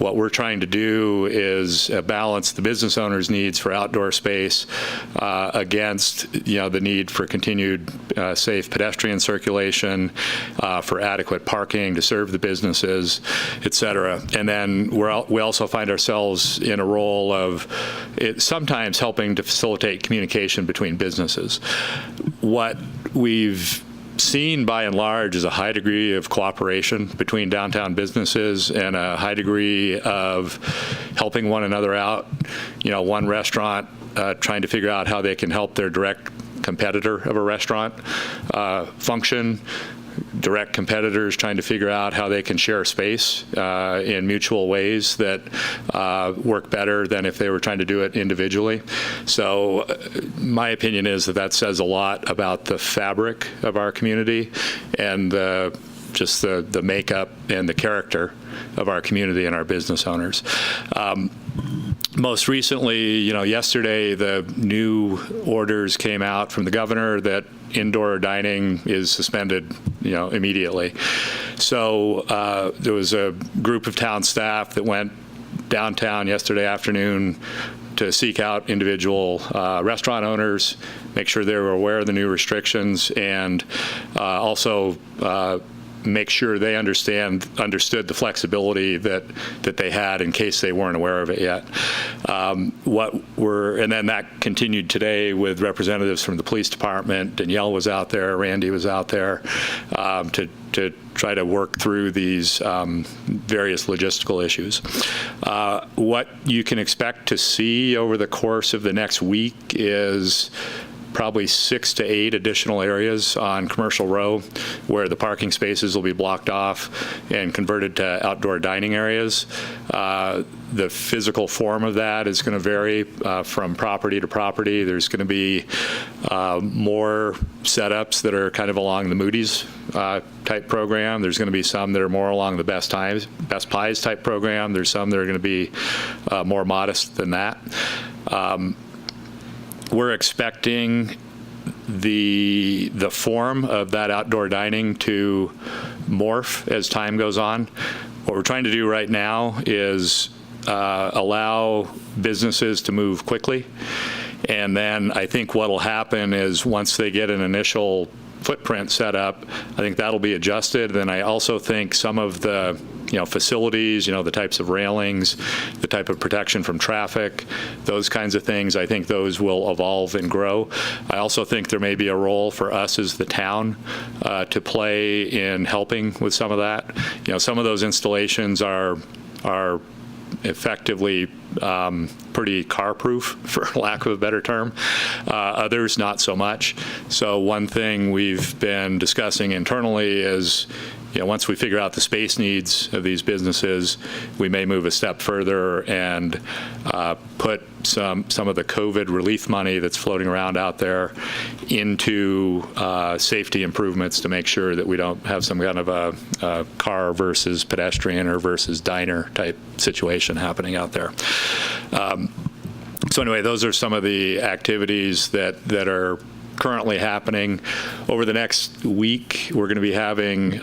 what we're trying to do is balance the business owner's needs for outdoor space against the need for continued safe pedestrian circulation, for adequate parking to serve the businesses, et cetera. And then we also find ourselves in a role of sometimes helping to facilitate communication between businesses. What we've seen by and large is a high degree of cooperation between downtown businesses and a high degree of helping one another out. One restaurant trying to figure out how they can help their direct competitor of a restaurant function. Direct competitors trying to figure out how they can share space in mutual ways that work better than if they were trying to do it individually. So my opinion is that says a lot about the fabric of our community and just the makeup and the character of our community and our business owners. Most recently, yesterday, the new orders came out from the governor that indoor dining is suspended, immediately. So there was a group of town staff that went downtown yesterday afternoon to seek out individual restaurant owners, make sure they were aware of the new restrictions, and also make sure they understood the flexibility that they had in case they weren't aware of it yet. And then that continued today with representatives from the police department. Danielle was out there, Randy was out there to try to work through these various logistical issues. What you can expect to see over the course of the next week is probably 6 to 8 additional areas on Commercial Row where the parking spaces will be blocked off and converted to outdoor dining areas. The physical form of that is going to vary from property to property. There's going to be more setups that are kind of along the Moody's type program. There's going to be some that are more along the Best Pies type program. There's some that are going to be more modest than that. We're expecting the form of that outdoor dining to morph as time goes on. What we're trying to do right now is allow businesses to move quickly. And then I think what will happen is once they get an initial footprint set up. I think that'll be adjusted. Then I also think some of the facilities, the types of railings, the type of protection from traffic, those kinds of things, I think those will evolve and grow. I also think there may be a role for us as the town to play in helping with some of that. Some of those installations are effectively pretty car-proof, for lack of a better term. Others, not so much. So one thing we've been discussing internally is, once we figure out the space needs of these businesses, we may move a step further and put some of the COVID relief money that's floating around out there into safety improvements to make sure that we don't have some kind of a car versus pedestrian or versus diner type situation happening out there. So anyway, those are some of the activities that are currently happening. Over the next week, we're going to be having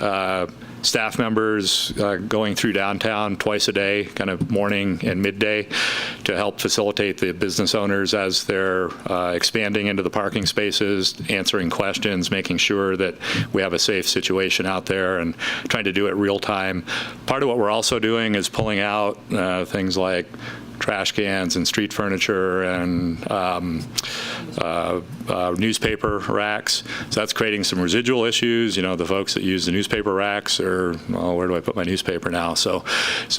staff members going through downtown twice a day, kind of morning and midday, to help facilitate the business owners as they're expanding into the parking spaces, answering questions, making sure that we have a safe situation out there, and trying to do it real time. Part of what we're also doing is pulling out things like trash cans and street furniture and newspaper racks. So that's creating some residual issues. The folks that use the newspaper racks are, well, where do I put my newspaper now? So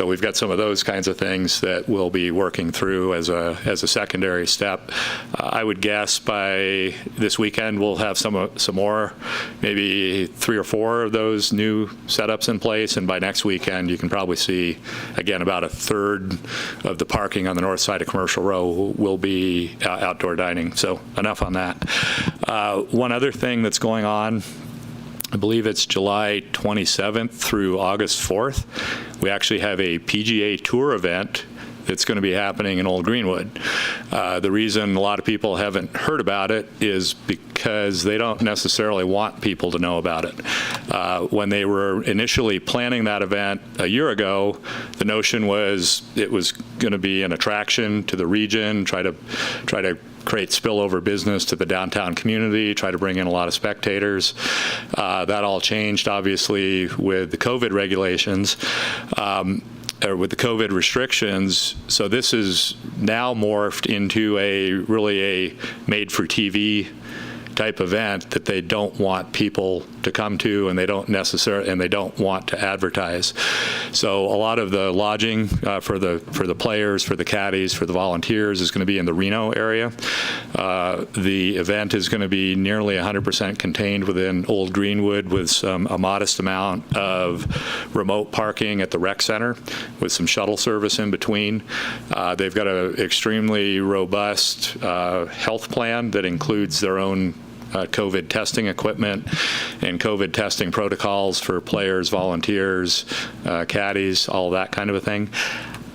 we've got some of those kinds of things that we'll be working through as a secondary step. I would guess by this weekend we'll have some more, maybe 3 or 4 of those new setups in place, and by next weekend you can probably see, again, about a third of the parking on the north side of Commercial Row will be outdoor dining. So enough on that. One other thing that's going on, I believe it's July 27th through August 4th, we actually have a Pga Tour event that's going to be happening in Old Greenwood. The reason a lot of people haven't heard about it is because they don't necessarily want people to know about it. When they were initially planning that event a year ago, the notion was it was going to be an attraction to the region, try to create spillover business to the downtown community, try to bring in a lot of spectators. That all changed, obviously, with the COVID regulations. Or with the COVID restrictions, so this is now morphed into really a made-for-TV type event that they don't want people to come to, and they don't want to advertise. So a lot of the lodging for the players, for the caddies, for the volunteers is going to be in the Reno area. The event is going to be nearly 100% contained within Old Greenwood, with a modest amount of remote parking at the rec center with some shuttle service in between. They've got an extremely robust health plan that includes their own COVID testing equipment and COVID testing protocols for players, volunteers, caddies, all that kind of a thing.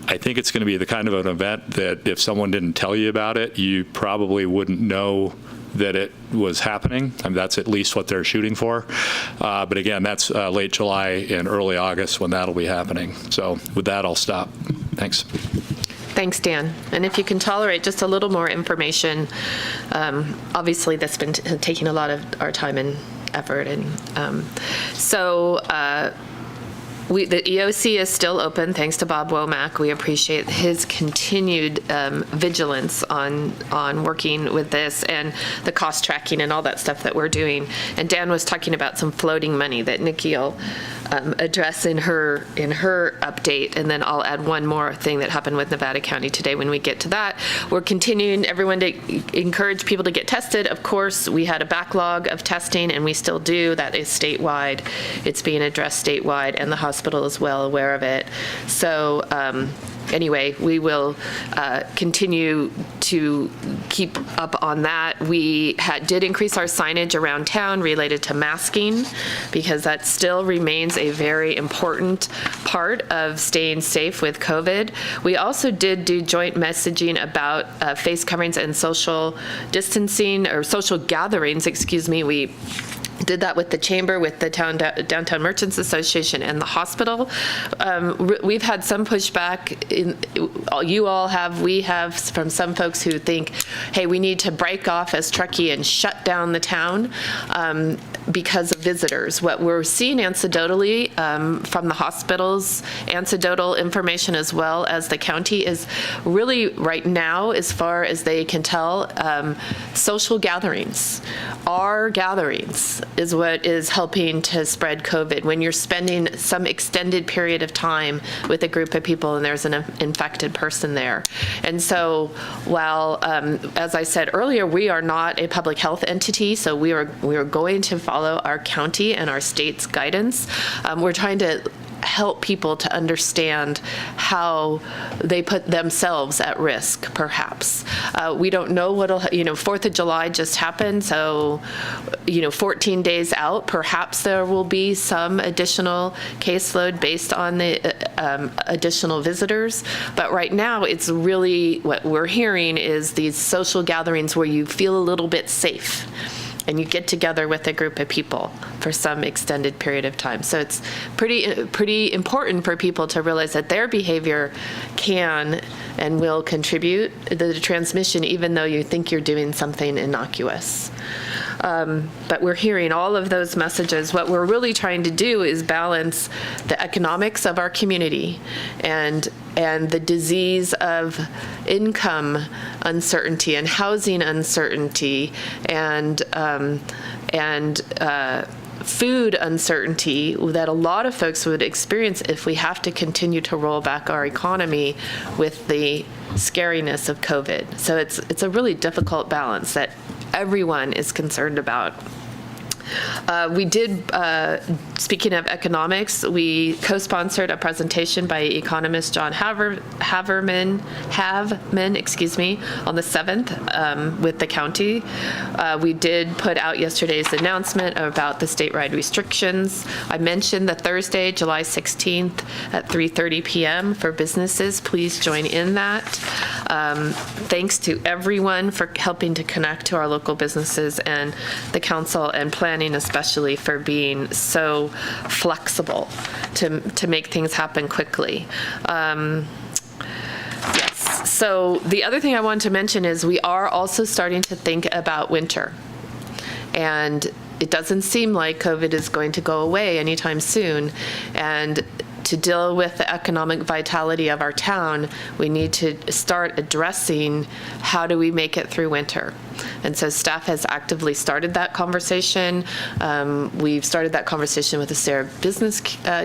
I think it's going to be the kind of an event that if someone didn't tell you about it, you probably wouldn't know that it was happening. I mean, that's at least what they're shooting for. But again, that's late July and early August when that'll be happening. So with that, I'll stop. Thanks. Thanks, Dan. And if you can tolerate just a little more information, obviously that's been taking a lot of our time and effort. And the EOC is still open, thanks to Bob Womack. We appreciate his continued vigilance on working with this and the cost tracking and all that stuff that we're doing. And Dan was talking about some floating money that Nikki will address in her update, and then I'll add one more thing that happened with Nevada County today when we get to that. We're continuing everyone to encourage people to get tested. Of course, we had a backlog of testing, and we still do. That is statewide. It's being addressed statewide, and the hospital is well aware of it. So anyway, we will continue to keep up on that. We did increase our signage around town related to masking, because that still remains a very important part of staying safe with COVID. We also did do joint messaging about face coverings and social distancing, or social gatherings, excuse me. We did that with the chamber, with the Downtown Merchants Association, and the hospital. We've had some pushback. We have from some folks who think, hey, we need to break off as Truckee and shut down the town. because of visitors. What we're seeing anecdotally from the hospitals, anecdotal information as well as the county, is really right now, as far as they can tell, social gatherings. Our gatherings is what is helping to spread COVID. When you're spending some extended period of time with a group of people and there's an infected person there. And so while, as I said earlier, we are not a public health entity, so we are going to follow our county and our state's guidance. We're trying to help people to understand how they put themselves at risk, perhaps. We don't know what'll, 4th of July just happened, so, 14 days out, perhaps there will be some additional caseload based on the additional visitors. But right now, it's really, what we're hearing is these social gatherings where you feel a little bit safe and you get together with a group of people for some extended period of time. So it's pretty important for people to realize that their behavior can and will contribute to the transmission, even though you think you're doing something innocuous. But we're hearing all of those messages. What we're really trying to do is balance the economics of our community and the disease of income uncertainty and housing uncertainty and food uncertainty that a lot of folks would experience if we have to continue to roll back our economy with the scariness of COVID. So it's a really difficult balance that everyone is concerned about. We did, speaking of economics, we co-sponsored a presentation by economist John Haverman, on the 7th with the county. We did put out yesterday's announcement about the statewide restrictions. I mentioned the Thursday, July 16th at 3:30 p.m. for businesses. Please join in that. Thanks to everyone for helping to connect to our local businesses and the council and planning especially for being so flexible to make things happen quickly. Yes. So the other thing I wanted to mention is we are also starting to think about winter. And it doesn't seem like COVID is going to go away anytime soon. And to deal with the economic vitality of our town, we need to start addressing how do we make it through winter. And so staff has actively started that conversation. We've started that conversation with the Sarah Business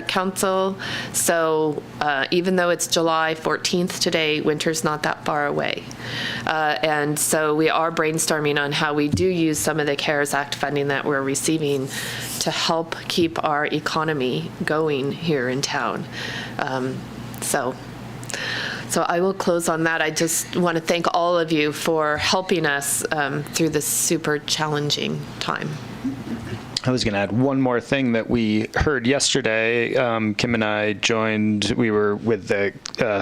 Council. So even though it's July 14th today, winter's not that far away. And so we are brainstorming on how we do use some of the CARES Act funding that we're receiving to help keep our economy going here in town. So I will close on that. I just want to thank all of you for helping us through this super challenging time. I was going to add one more thing that we heard yesterday. Kim and I joined, we were with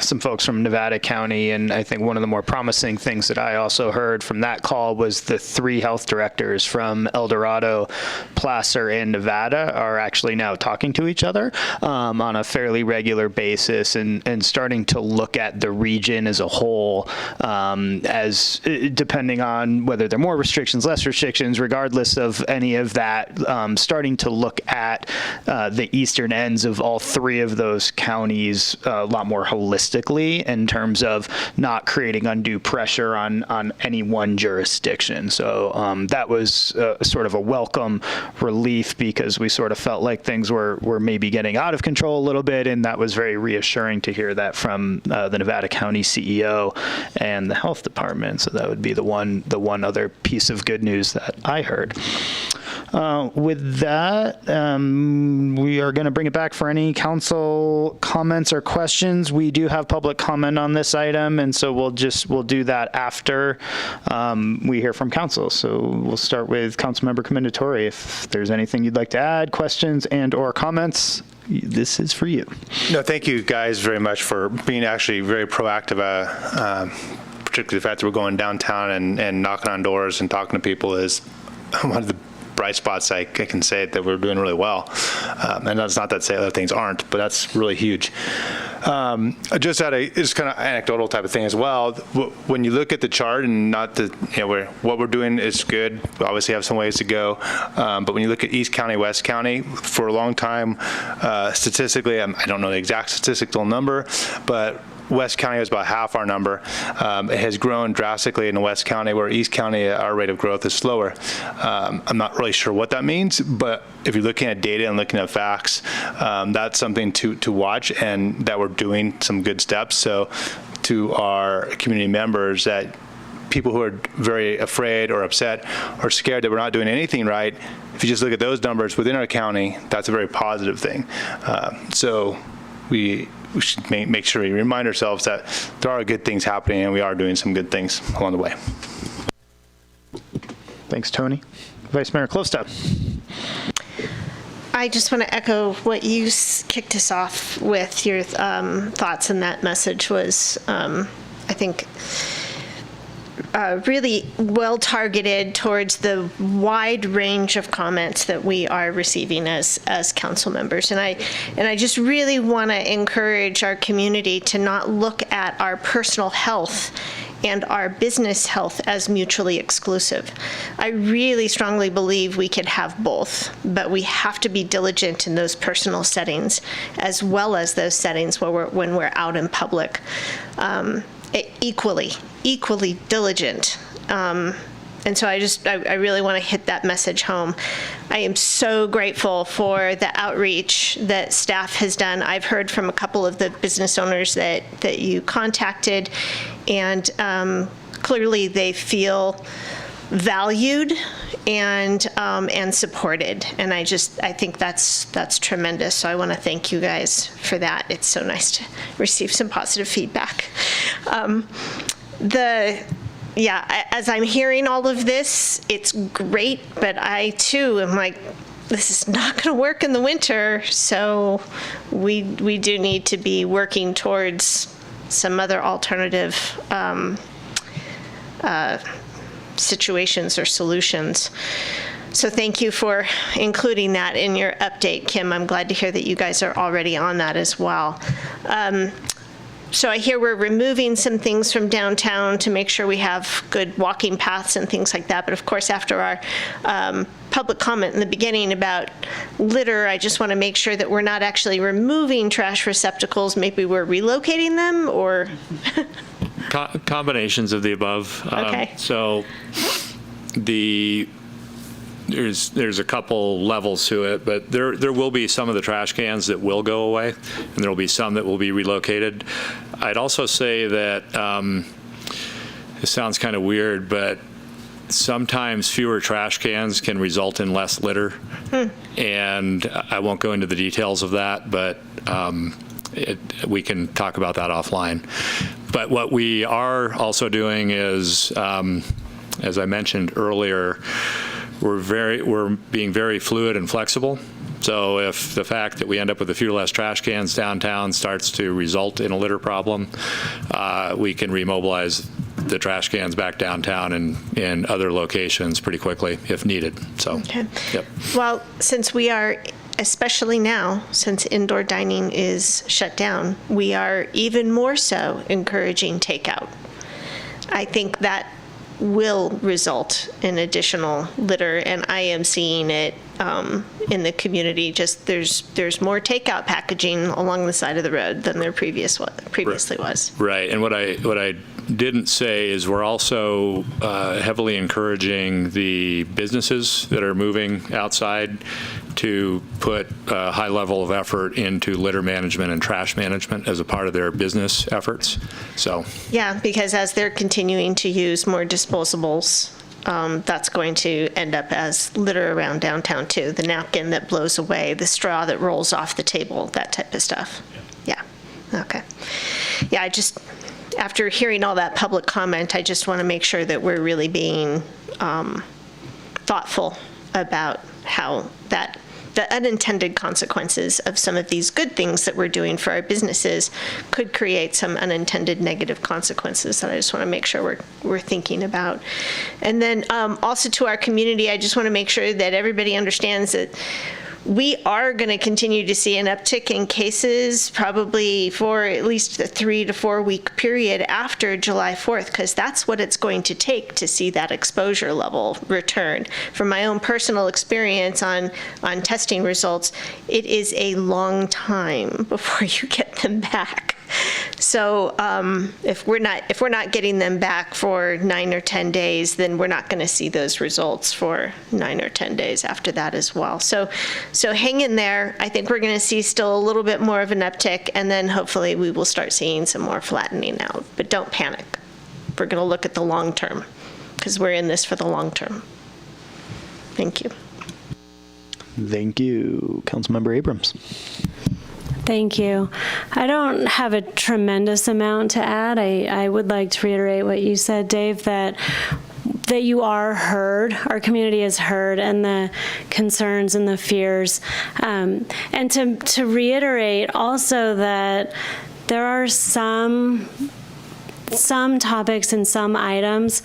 some folks from Nevada County, and I think one of the more promising things that I also heard from that call was the 3 health directors from El Dorado, Placer, and Nevada are actually now talking to each other on a fairly regular basis and starting to look at the region as a whole as depending on whether there are more restrictions, less restrictions, regardless of any of that, starting to look at the eastern ends of all 3 of those counties a lot more holistically in terms of not creating undue pressure on any one jurisdiction. So that was sort of a welcome relief because we sort of felt like things were maybe getting out of control a little bit, and that was very reassuring to hear that from the Nevada County CEO and the health department. So that would be the one other piece of good news that I heard. With that, we are going to bring it back for any council comments or questions. We do have public comment on this item, and so we'll do that after we hear from council. So we'll start with Councilmember Commendatore. If there's anything you'd like to add, questions and/or comments, this is for you. No, thank you guys very much for being actually very proactive. Particularly the fact that we're going downtown and knocking on doors and talking to people is one of the bright spots I can say that we're doing really well. And that's not that say other things aren't, but that's really huge. Just it's kind of anecdotal type of thing as well. When you look at the chart, and not the, what we're doing is good. We obviously have some ways to go. But when you look at East County, West County, for a long time, statistically, I don't know the exact statistical number, but West County was about half our number. It has grown drastically in West County, where East County, our rate of growth is slower. I'm not really sure what that means, but if you're looking at data and looking at facts, that's something to watch, and that we're doing some good steps. So to our community members, that people who are very afraid or upset or scared that we're not doing anything right, if you just look at those numbers within our county, that's a very positive thing. So we should make sure we remind ourselves that there are good things happening, and we are doing some good things along the way. Thanks, Tony. Vice Mayor Klostad. I just want to echo what you kicked us off with. Your thoughts, and that message was, I think, really well targeted towards the wide range of comments that we are receiving as council members. And I just really want to encourage our community to not look at our personal health and our business health as mutually exclusive. I really strongly believe we could have both, but we have to be diligent in those personal settings as well as those settings when we're out in public. Equally diligent. And so I really want to hit that message home. I am so grateful for the outreach that staff has done. I've heard from a couple of the business owners that you contacted, and clearly they feel valued and supported. And I think that's tremendous. So I want to thank you guys for that. It's so nice to receive some positive feedback. As I'm hearing all of this, it's great, but I too am like, this is not going to work in the winter. So we do need to be working towards some other alternative situations or solutions. So thank you for including that in your update, Kim. I'm glad to hear that you guys are already on that as well. So I hear we're removing some things from downtown to make sure we have good walking paths and things like that. But of course, after our public comment in the beginning about litter, I just want to make sure that we're not actually removing trash receptacles. Maybe we're relocating them, or combinations of the above. Okay. So there's a couple levels to it, but there will be some of the trash cans that will go away, and there will be some that will be relocated. I'd also say that it sounds kind of weird, but sometimes fewer trash cans can result in less litter. And I won't go into the details of that, but we can talk about that offline. But what we are also doing is, as I mentioned earlier, we're being very fluid and flexible. So if the fact that we end up with a few less trash cans downtown starts to result in a litter problem, we can remobilize the trash cans back downtown and in other locations pretty quickly if needed. So, okay. Yep. Well, since we are, especially now, since indoor dining is shut down, we are even more so encouraging takeout. I think that will result in additional litter, and I am seeing it in the community. Just there's more takeout packaging along the side of the road than there previously was. Right, and what I didn't say is we're also heavily encouraging the businesses that are moving outside to put a high level of effort into litter management and trash management as a part of their business efforts. So yeah, because as they're continuing to use more disposables, that's going to end up as litter around downtown too. The napkin that blows away, the straw that rolls off the table, that type of stuff. Yeah. Okay. Yeah, I just, after hearing all that public comment, I just want to make sure that we're really being thoughtful about how the unintended consequences of some of these good things that we're doing for our businesses could create some unintended negative consequences that I just want to make sure we're thinking about. And then also to our community, I just want to make sure that everybody understands that we are going to continue to see an uptick in cases probably for at least the 3 to 4 week period after July 4th, because that's what it's going to take to see that exposure level return. From my own personal experience on testing results, it is a long time before you get them back. So if we're not getting them back for 9 or 10 days, then we're not going to see those results for 9 or 10 days after that as well. So hang in there. I think we're going to see still a little bit more of an uptick, and then hopefully we will start seeing some more flattening out. But don't panic. We're going to look at the long term, because we're in this for the long term. Thank you. Thank you. Councilmember Abrams. Thank you. I don't have a tremendous amount to add. I would like to reiterate what you said, Dave, that you are heard, our community is heard, and the concerns and the fears. And to reiterate also that there are some topics and some items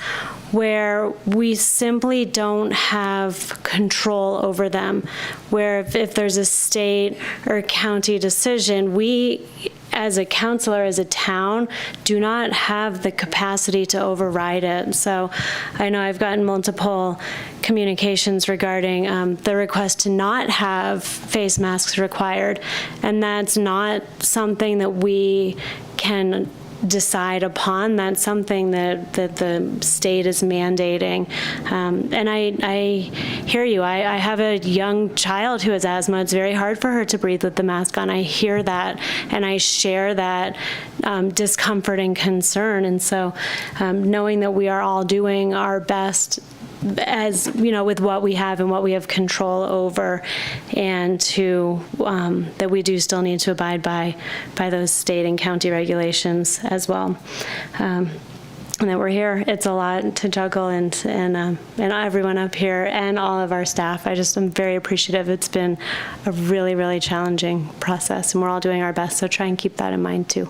where we simply don't have control over them, where if there's a state or county decision, we as a councilor, as a town, do not have the capacity to override it. So I know I've gotten multiple communications regarding the request to not have face masks required, and that's not something that we can decide upon. That's something that the state is mandating. And I hear you. I have a young child who has asthma. It's very hard for her to breathe with the mask on. I hear that, and I share that discomfort and concern. And so knowing that we are all doing our best, as you know, with what we have and what we have control over, and that we do still need to abide by those state and county regulations as well. And that we're here. It's a lot to juggle, and everyone up here and all of our staff. I'm very appreciative. It's been a really, really challenging process, and we're all doing our best. So try and keep that in mind too.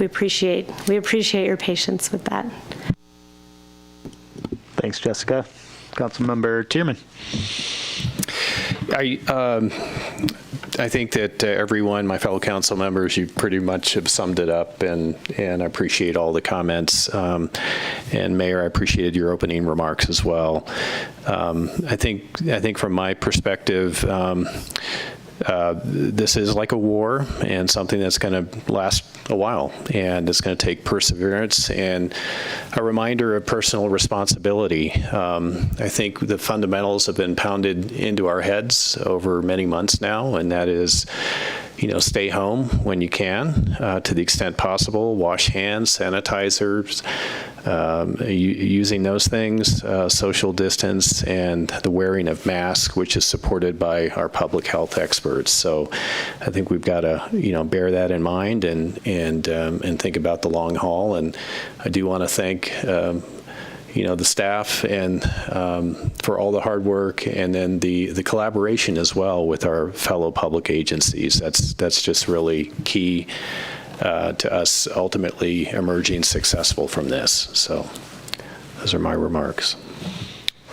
We appreciate your patience with that. Thanks, Jessica. Councilmember Tierman. I think that everyone, my fellow council members, you pretty much have summed it up, and I appreciate all the comments. And Mayor, I appreciated your opening remarks as well. I think from my perspective, this is like a war, and something that's going to last a while, and it's going to take perseverance and a reminder of personal responsibility. I think the fundamentals have been pounded into our heads over many months now, and that is, stay home when you can, to the extent possible, wash hands, sanitizers, using those things, social distance, and the wearing of masks, which is supported by our public health experts. So I think we've got to, bear that in mind and think about the long haul. And I do want to thank the staff and for all the hard work, and then the collaboration as well with our fellow public agencies. That's just really key to us ultimately emerging successful from this. So those are my remarks.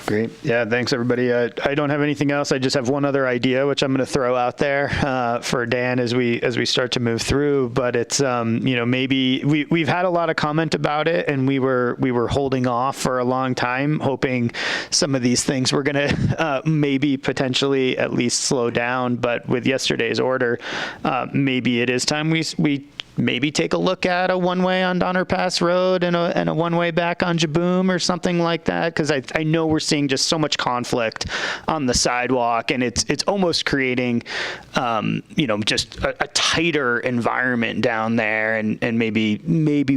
Great. Yeah, thanks, everybody. I don't have anything else. I just have one other idea, which I'm going to throw out there for Dan as we start to move through. But it's maybe we've had a lot of comment about it, and we were holding off for a long time, hoping some of these things were going to maybe potentially at least slow down. But with yesterday's order, maybe it is time we maybe take a look at a one-way on Donner Pass Road and a one-way back on Jaboom or something like that, because I know we're seeing just so much conflict on the sidewalk, and it's almost creating just a tighter environment down there, and maybe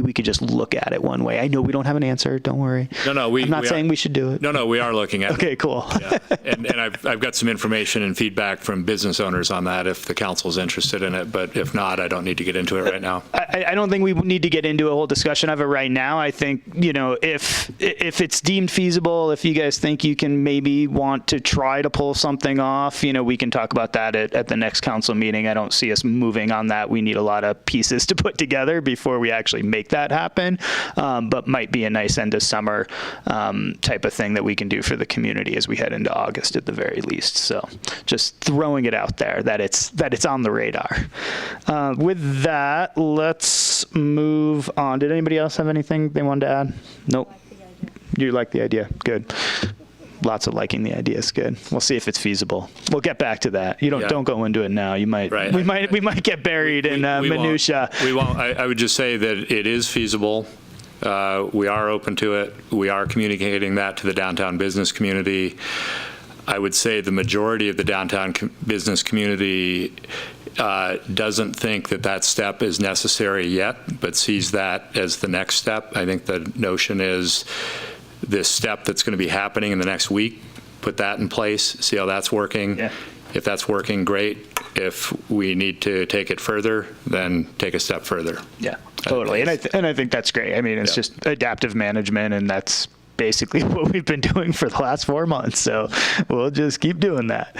we could just look at it one way. I know we don't have an answer. Don't worry. No, I'm not saying we should do it. No, we are looking at it. Okay, cool. Yeah. And I've got some information and feedback from business owners on that if the council's interested in it, but if not, I don't need to get into it right now. now. I don't think we need to get into a whole discussion of it right now. I think, if it's deemed feasible, if you guys think you can maybe want to try to pull something off, we can talk about that at the next council meeting. I don't see us moving on that. We need a lot of pieces to put together before we actually make that happen, but might be a nice end of summer type of thing that we can do for the community as we head into August at the very least. So just throwing it out there that it's on the radar. With that, let's move on. Did anybody else have anything they wanted to add? Nope. You like the idea? Good. Lots of liking the idea is good. We'll see if it's feasible. We'll get back to that. Don't go into it now. You might. Right. We might get buried in minutia. We won't. I would just say that it is feasible. We are open to it. We are communicating that to the downtown business community. I would say the majority of the downtown business community doesn't think that step is necessary yet, but sees that as the next step. I think the notion is this step that's going to be happening in the next week, put that in place, see how that's working. Yeah. If that's working, great. If we need to take it further, then take a step further. Yeah, totally. And I think that's great. I mean, it's just adaptive management, and that's basically what we've been doing for the last 4 months. So we'll just keep doing that.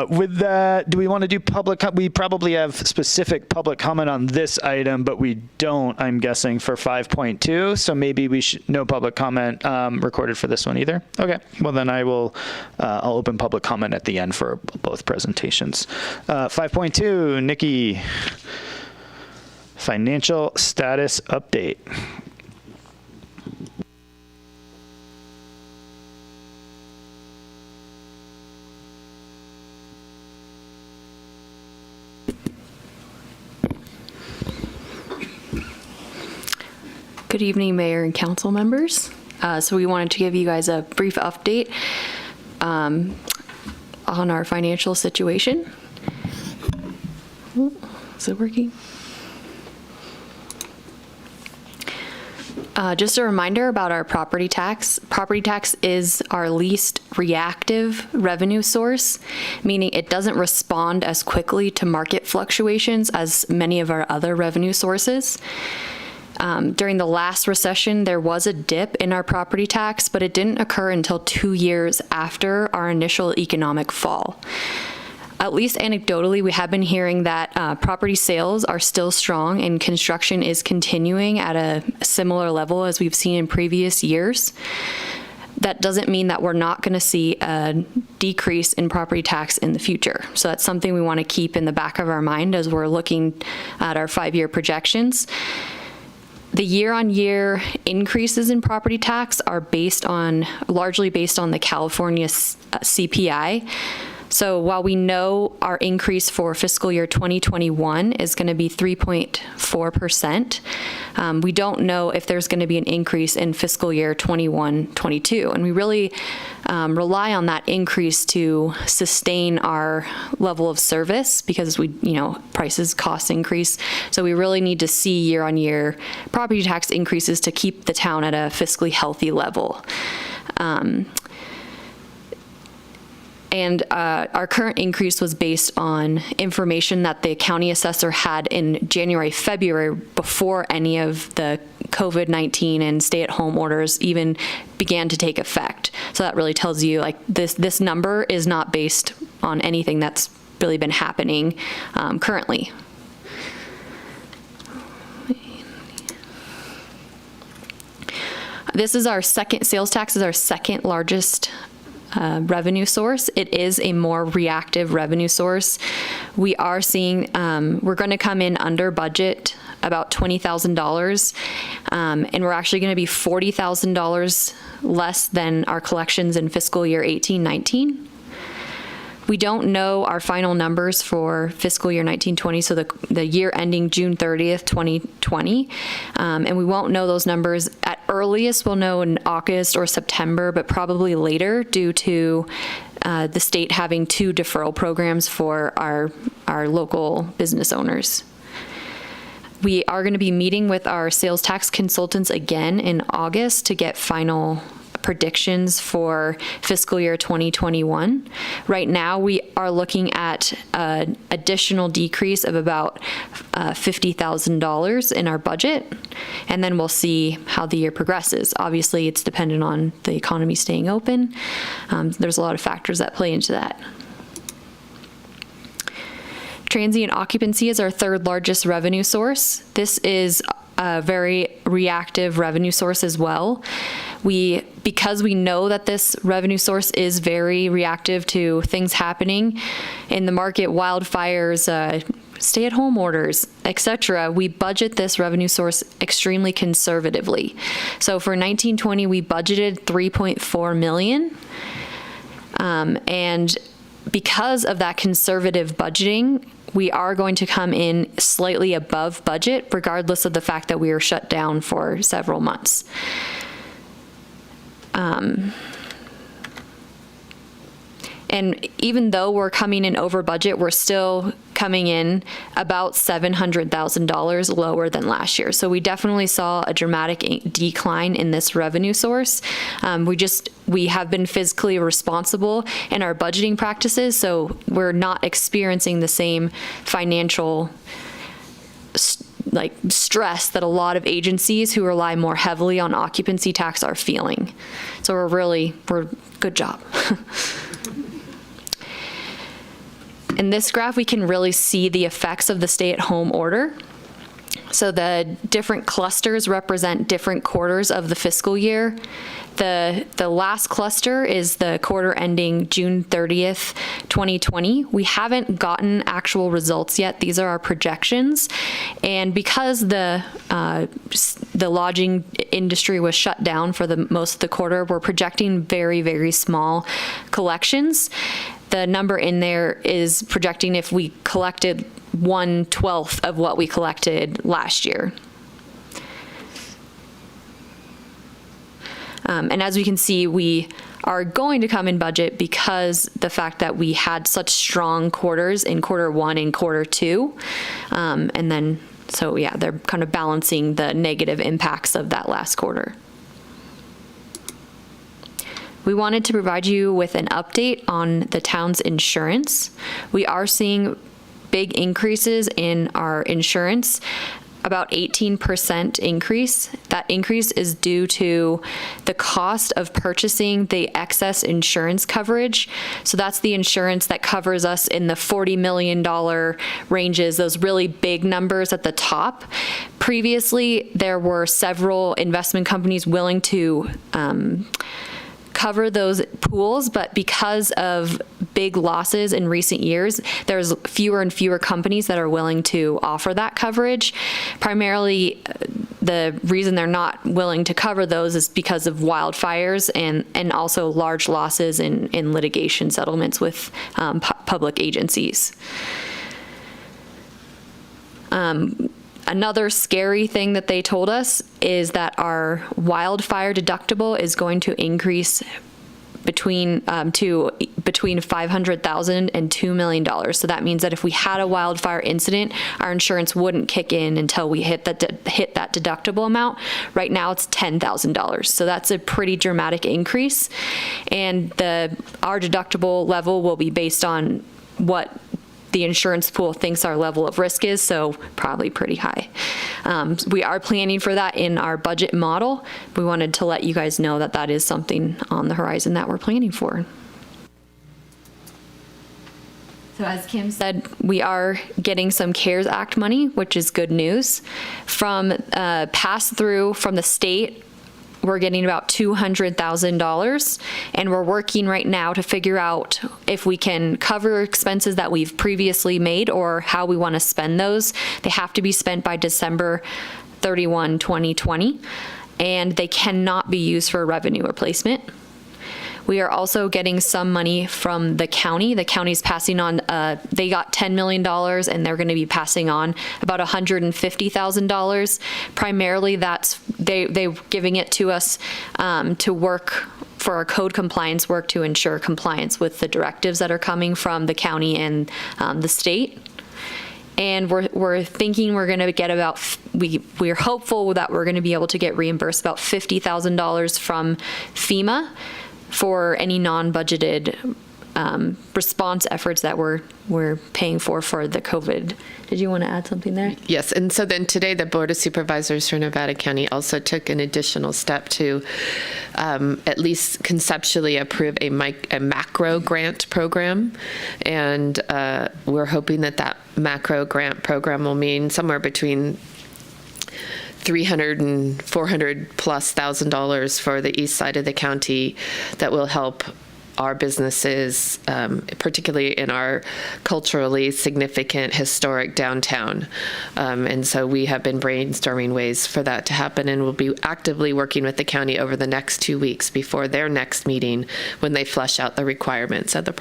With that, do we want to do public? We probably have specific public comment on this item, but we don't, I'm guessing, for 5.2. So maybe we should no public comment recorded for this one either. Okay. Well, then I'll open public comment at the end for both presentations. 5.2, Nikki, financial status update. Good evening, Mayor and Council members. So we wanted to give you guys a brief update on our financial situation. Is it working? Just a reminder about our property tax. Property tax is our least reactive revenue source, meaning it doesn't respond as quickly to market fluctuations as many of our other revenue sources. During the last recession, there was a dip in our property tax, but it didn't occur until 2 years after our initial economic fall. At least anecdotally, we have been hearing that property sales are still strong and construction is continuing at a similar level as we've seen in previous years. That doesn't mean that we're not going to see a decrease in property tax in the future. So that's something we want to keep in the back of our mind as we're looking at our 5-year projections. The year-on-year increases in property tax are largely based on the California CPI. So while we know our increase for fiscal year 2021 is going to be 3.4%, we don't know if there's going to be an increase in fiscal year 21-22. And we really rely on that increase to sustain our level of service because prices, costs increase. So we really need to see year-on-year property tax increases to keep the town at a fiscally healthy level. And our current increase was based on information that the county assessor had in January, February, before any of the COVID-19 and stay-at-home orders even began to take effect. So that really tells you this number is not based on anything that's really been happening currently. This is our sales tax is our second largest revenue source. It is a more reactive revenue source. We are seeing, we're going to come in under budget about $20,000, and we're actually going to be $40,000 less than our collections in fiscal year 18-19. We don't know our final numbers for fiscal year 19-20, so the year ending June 30th, 2020, and we won't know those numbers. At earliest, we'll know in August or September, but probably later due to the state having 2 deferral programs for our local business owners. We are going to be meeting with our sales tax consultants again in August to get final predictions for fiscal year 2021. Right now, we are looking at an additional decrease of about $50,000 in our budget, and then we'll see how the year progresses. Obviously, it's dependent on the economy staying open. There's a lot of factors that play into that. Transient occupancy is our third largest revenue source. This is a very reactive revenue source as well. Because we know that this revenue source is very reactive to things happening in the market, wildfires, stay-at-home orders, etc., we budget this revenue source extremely conservatively. So for 1920, we budgeted $3.4 million, and because of that conservative budgeting, we are going to come in slightly above budget, regardless of the fact that we were shut down for several months. And even though we're coming in over budget, we're still coming in about $700,000 lower than last year. So we definitely saw a dramatic decline in this revenue source. We have been fiscally responsible in our budgeting practices, so we're not experiencing the same financial stress that a lot of agencies who rely more heavily on occupancy tax are feeling. So we're good job. In this graph, we can really see the effects of the stay-at-home order. So the different clusters represent different quarters of the fiscal year. The last cluster is the quarter ending June 30th, 2020. We haven't gotten actual results yet. These are our projections. And because the lodging industry was shut down for most of the quarter, we're projecting very, very small collections. The number in there is projecting if we collected 1/12 of what we collected last year. And as we can see, we are going to come in budget because the fact that we had such strong quarters in quarter one and quarter two. And then, so yeah, they're kind of balancing the negative impacts of that last quarter. We wanted to provide you with an update on the town's insurance. We are seeing big increases in our insurance, about 18% increase. That increase is due to the cost of purchasing the excess insurance coverage. So that's the insurance that covers us in the $40 million ranges, those really big numbers at the top. Previously, there were several investment companies willing to cover those pools, but because of big losses in recent years, there's fewer and fewer companies that are willing to offer that coverage. Primarily, the reason they're not willing to cover those is because of wildfires and also large losses in litigation settlements with public agencies. Another scary thing that they told us is that our wildfire deductible is going to increase between $500,000 and $2 million. So that means that if we had a wildfire incident, our insurance wouldn't kick in until we hit that deductible amount. Right now it's $10,000. So that's a pretty dramatic increase. And our deductible level will be based on what the insurance pool thinks our level of risk is, so probably pretty high. We are planning for that in our budget model. We wanted to let you guys know that that is something on the horizon that we're planning for. So as Kim said, we are getting some CARES Act money, which is good news. From pass-through from the state, we're getting about $200,000, and we're working right now to figure out if we can cover expenses that we've previously made or how we want to spend those. They have to be spent by December 31, 2020, and they cannot be used for revenue replacement. We are also getting some money from the county. The county's passing on, they got $10 million and they're gonna be passing on about $150,000. Primarily they're giving it to us to work for our code compliance work to ensure compliance with the directives that are coming from the county and the state. and we're thinking we're going to get about, we're hopeful that we're going to be able to get reimbursed about $50,000 from FEMA for any non-budgeted response efforts that we're paying for the COVID. Did you want to add something there? Yes, and so then today the Board of Supervisors for Nevada County also took an additional step to at least conceptually approve a macro grant program, and we're hoping that macro grant program will mean somewhere between $300,000 and $400,000+ for the east side of the county that will help our businesses, particularly in our culturally significant historic downtown. And so we have been brainstorming ways for that to happen, and we'll be actively working with the county over the next 2 weeks before their next meeting when they flesh out the requirements of the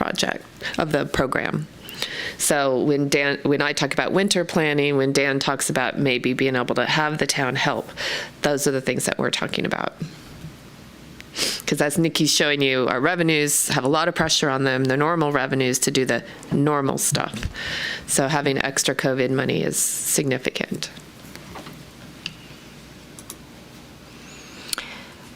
program. So when I talk about winter planning, when Dan talks about maybe being able to have the town help, those are the things that we're talking about. Because as Nikki's showing you, our revenues have a lot of pressure on them, the normal revenues, to do the normal stuff. So having extra COVID money is significant.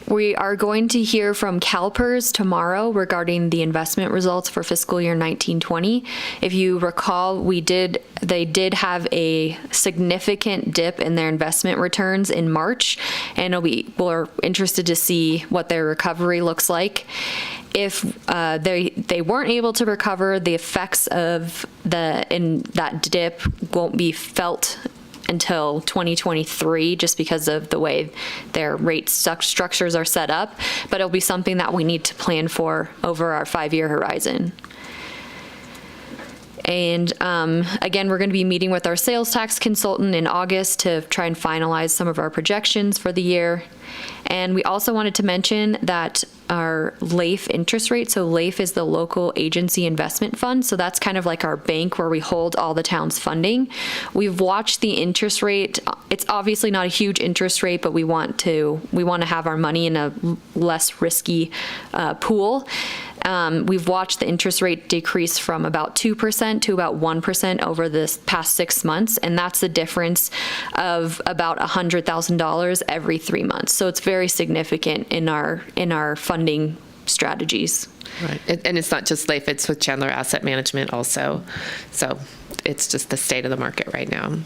We are going to hear from CalPERS tomorrow regarding the investment results for fiscal year 1920. If you recall, they did have a significant dip in their investment returns in March, and we're interested to see what their recovery looks like. If they weren't able to recover, the effects of that dip won't be felt until 2023, just because of the way their rate structures are set up, but it'll be something that we need to plan for over our 5-year horizon. And again, we're going to be meeting with our sales tax consultant in August to try and finalize some of our projections for the year. And we also wanted to mention that our LAIF interest rate, so LAIF is the Local Agency Investment Fund, so that's kind of like our bank where we hold all the town's funding. We've watched the interest rate. It's obviously not a huge interest rate, but we want to have our money in a less risky pool. We've watched the interest rate decrease from about 2% to about 1% over the past 6 months, and that's the difference of about $100,000 every 3 months. So it's very significant in our funding strategies. Right, and it's not just LAIF, it's with Chandler Asset Management also. So it's just the state of the market right now.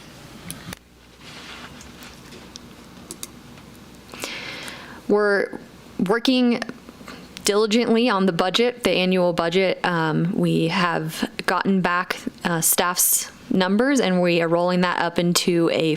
We're working diligently on the budget, the annual budget. We have gotten back staff's numbers, and we are rolling that up into a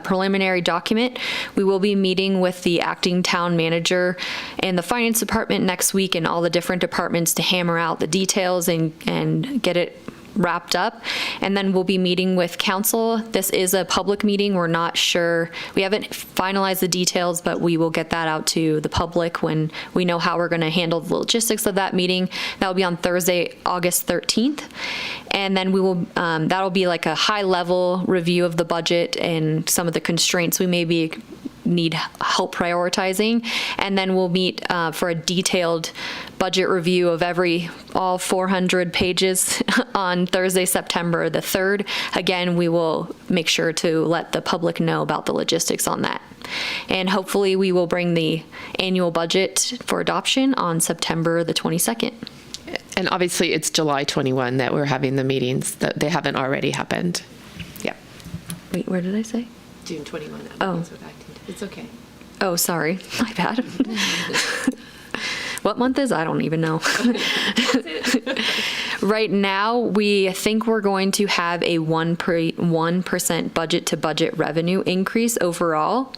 preliminary document. We will be meeting with the acting town manager and the finance department next week, and all the different departments to hammer out the details and get it wrapped up. And then we'll be meeting with council. This is a public meeting. We're not sure. We haven't finalized the details, but we will get that out to the public when we know how we're going to handle the logistics of that meeting. That will be on Thursday, August 13th. And then we will, that'll be like a high level review of the budget and some of the constraints we maybe need help prioritizing. And then we'll meet for a detailed budget review of all 400 pages on Thursday, September the 3rd. Again, we will make sure to let the public know about the logistics on that. And hopefully we will bring the annual budget for adoption on September the 22nd. And obviously it's July 21 that we're having the meetings, that they haven't already happened. Yeah. Wait, where did I say? June 21. Oh. It's okay. Oh, sorry. My bad. What month is? I don't even know. Right now, we think we're going to have a 1% budget to budget revenue increase overall.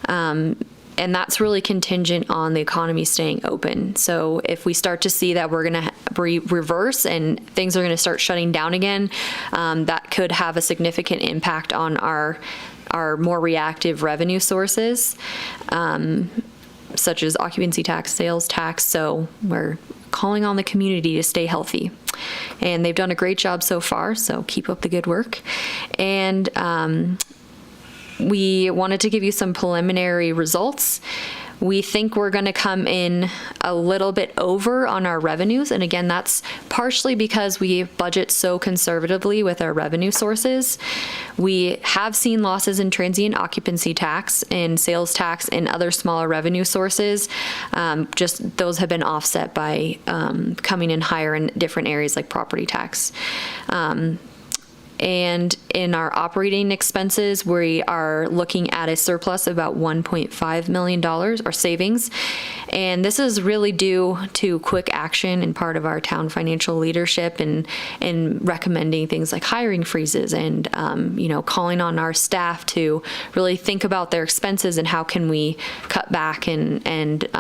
And that's really contingent on the economy staying open. So if we start to see that we're going to reverse and things are going to start shutting down again, that could have a significant impact on our more reactive revenue sources, such as occupancy tax, sales tax. So we're calling on the community to stay healthy. And they've done a great job so far, so keep up the good work. And we wanted to give you some preliminary results. We think we're going to come in a little bit over on our revenues. And again, that's partially because we budget so conservatively with our revenue sources. We have seen losses in transient occupancy tax, in sales tax, and other smaller revenue sources. Just those have been offset by coming in higher in different areas like property tax. And in our operating expenses, we are looking at a surplus of about $1.5 million, or savings. And this is really due to quick action and part of our town financial leadership and recommending things like hiring freezes and, calling on our staff to really think about their expenses and how can we cut back and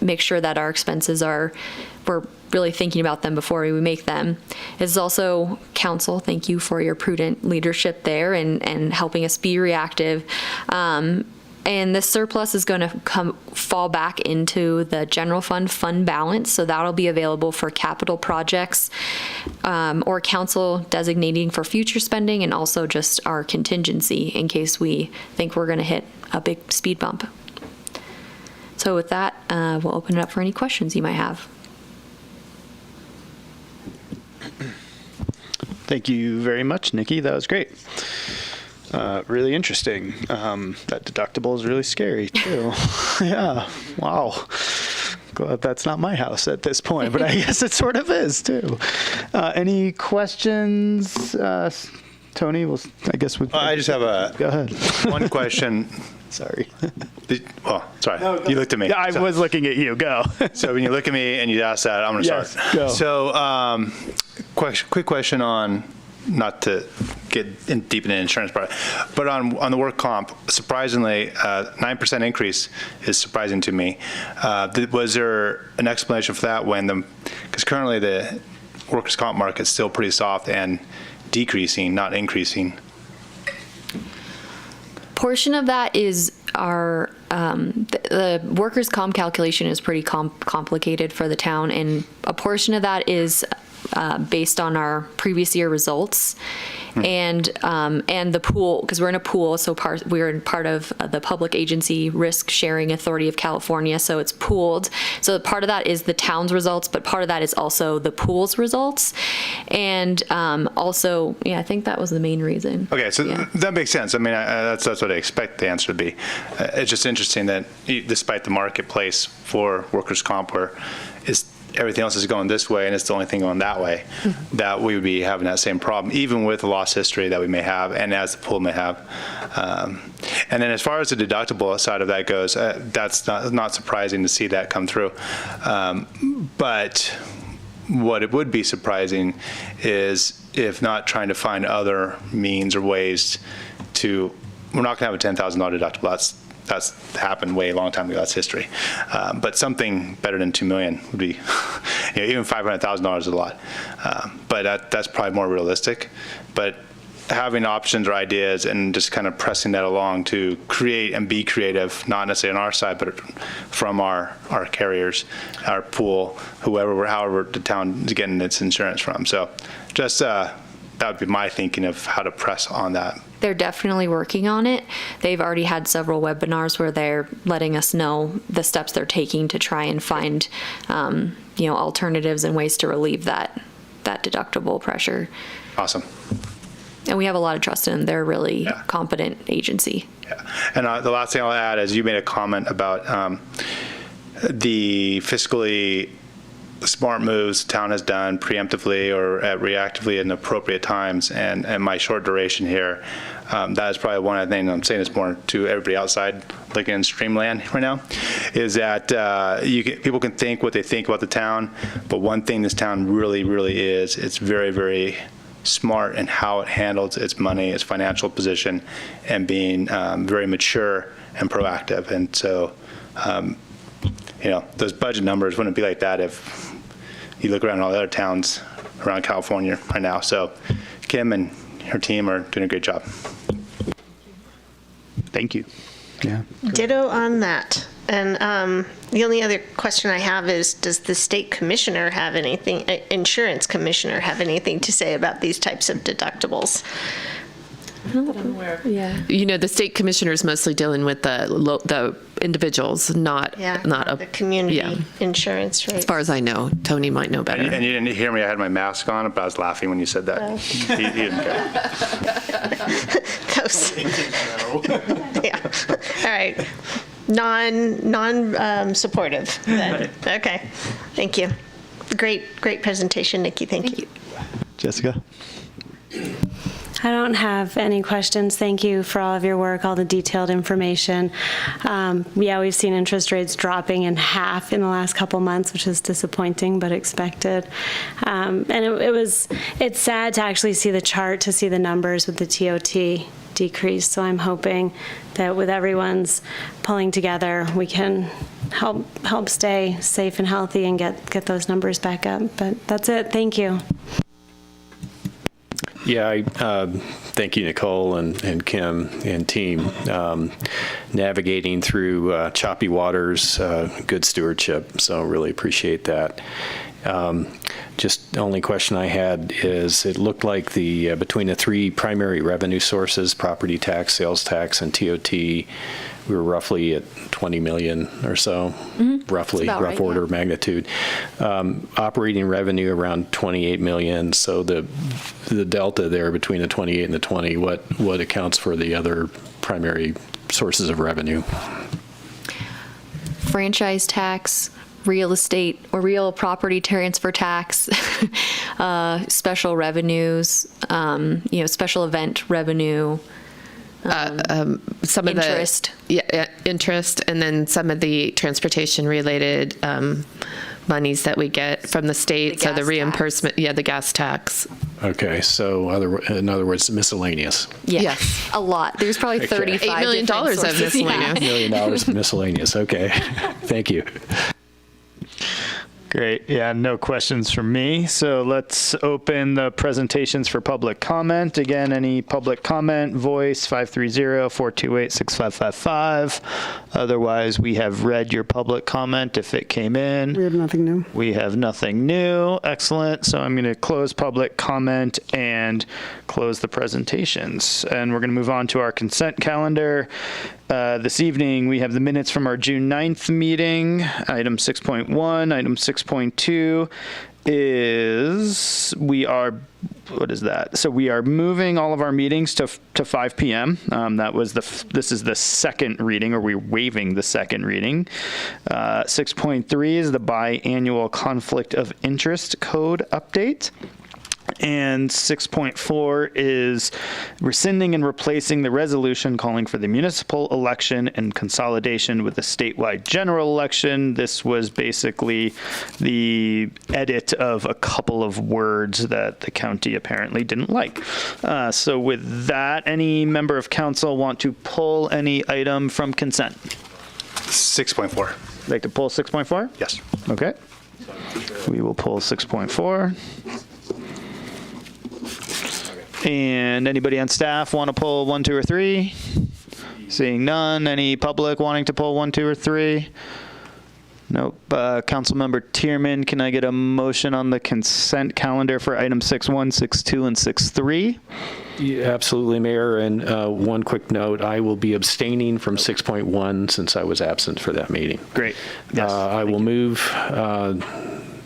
make sure that our expenses we're really thinking about them before we make them. It's also council, thank you for your prudent leadership there and helping us be reactive. And this surplus is going to fall back into the general fund balance, so that'll be available for capital projects or council designating for future spending, and also just our contingency in case we think we're going to hit a big speed bump. So with that, we'll open it up for any questions you might have. Thank you very much, Nikki. That was great. Really interesting. That deductible is really scary, too. Yeah. Wow. Glad that's not my house at this point, but I guess it sort of is, too. Any questions? Tony, I guess I just have Go ahead. one question. Sorry. Sorry. No, you looked at me. Yeah, I was looking at you. Go. So when you look at me and you ask that, I'm going to start. Go. So quick question on, not to get in deep in the insurance part, but on the work comp, surprisingly, 9% increase is surprising to me. Was there an explanation for that because currently the workers' comp market is still pretty soft and decreasing, not increasing? Portion of that is our the workers' comp calculation is pretty complicated for the town, and a portion of that is based on our previous year results. And the pool, because we're in a pool, so we're part of the Public Agency Risk Sharing Authority of California, so it's pooled. So part of that is the town's results, but part of that is also the pool's results. And also, I think that was the main reason. Okay, so that makes sense. I mean, that's what I expect the answer to be. It's just interesting that despite the marketplace for workers' comp, where everything else is going this way and it's the only thing going that way, that we would be having that same problem, even with the loss history that we may have and as the pool may have. And then as far as the deductible side of that goes, that's not surprising to see that come through. But what it would be surprising is if not trying to find other means or ways to, we're not going to have a $10,000 deductible. That's happened way a long time ago. That's history. But something better than $2 million would be, even $500,000 is a lot. But that's probably more realistic. But having options or ideas and just kind of pressing that along to create and be creative, not necessarily on our side, but from our carriers, our pool, however the town is getting its insurance from. So just that would be my thinking of how to press on that. They're definitely working on it. They've already had several webinars where they're letting us know the steps they're taking to try and find, alternatives and ways to relieve that deductible pressure. Awesome. And we have a lot of trust in them. They're a really competent agency. Yeah. And the last thing I'll add is you made a comment about the fiscally smart moves the town has done preemptively or reactively in appropriate times, and my short duration here, that is probably one of the things I'm saying this more to everybody outside looking in Streamland right now, is that people can think what they think about the town, but one thing this town really, really is, it's very, very smart in how it handles its money, its financial position, and being very mature and proactive. And so, those budget numbers wouldn't be like that if you look around all the other towns around California right now. So Kim and her team are doing a great job. Thank you. Yeah. Ditto on that. And the only other question I have is, does the state commissioner have anything, insurance commissioner have anything to say about these types of deductibles? Yeah. You know, the state commissioner is mostly dealing with the individuals, not the community insurance rate. As far as I know, Tony might know better. And you didn't hear me. I had my mask on, but I was laughing when you said that. He didn't care. Yeah. All right. Non-supportive then. Okay. Thank you. Great presentation, Nikki. Thank you. Jessica? I don't have any questions. Thank you for all of your work, all the detailed information. We've seen interest rates dropping in half in the last couple months, which is disappointing but expected. And it's sad to actually see the chart, to see the numbers with the TOT decrease. So I'm hoping that with everyone's pulling together, we can help stay safe and healthy and get those numbers back up. But that's it. Thank you. Yeah, thank you, Nicole and Kim and team. Navigating through choppy waters, good stewardship, so really appreciate that. Just the only question I had is, it looked like between the three primary revenue sources, property tax, sales tax, and TOT, we were roughly at 20 million or so, roughly, rough order of magnitude. Operating revenue around 28 million. So the delta there between the 28 and the 20, what accounts for the other primary sources of revenue? Franchise tax, real estate or real property transfer tax, special revenues, special event revenue. Some interest. Of the interest, and then some of the transportation related monies that we get from the state. So the reimbursement, the gas tax. Okay, so in other words, miscellaneous. Yes, a lot. There's probably $35 million of miscellaneous. $8 million of miscellaneous. Okay, thank you. Great. Yeah, no questions from me. So let's open the presentations for public comment. Again, any public comment, voice 530-428-6555. Otherwise, we have read your public comment if it came in. We have nothing new. We have nothing new. Excellent. So I'm going to close public comment and close the presentations. And we're going to move on to our consent calendar. This evening, we have the minutes from our June 9th meeting. Item 6.1, item 6.2 is what is that? So we are moving all of our meetings to 5 p.m. This is the second reading, or we're waiving the second reading. 6.3 is the biannual conflict of interest code update. And 6.4 is rescinding and replacing the resolution calling for the municipal election and consolidation with the statewide general election. This was basically the edit of a couple of words that the county apparently didn't like. So with that, any member of council want to pull any item from consent? 6.4. Like to pull 6.4? Yes. Okay. We will pull 6.4. And anybody on staff want to pull 1, 2, or 3? Seeing none. Any public wanting to pull 1, 2, or 3? Nope. Councilmember Tierman, can I get a motion on the consent calendar for item 6.1, 6.2, and 6.3? Yeah, absolutely, Mayor. And one quick note, I will be abstaining from 6.1 since I was absent for that meeting. Great. Yes. I will move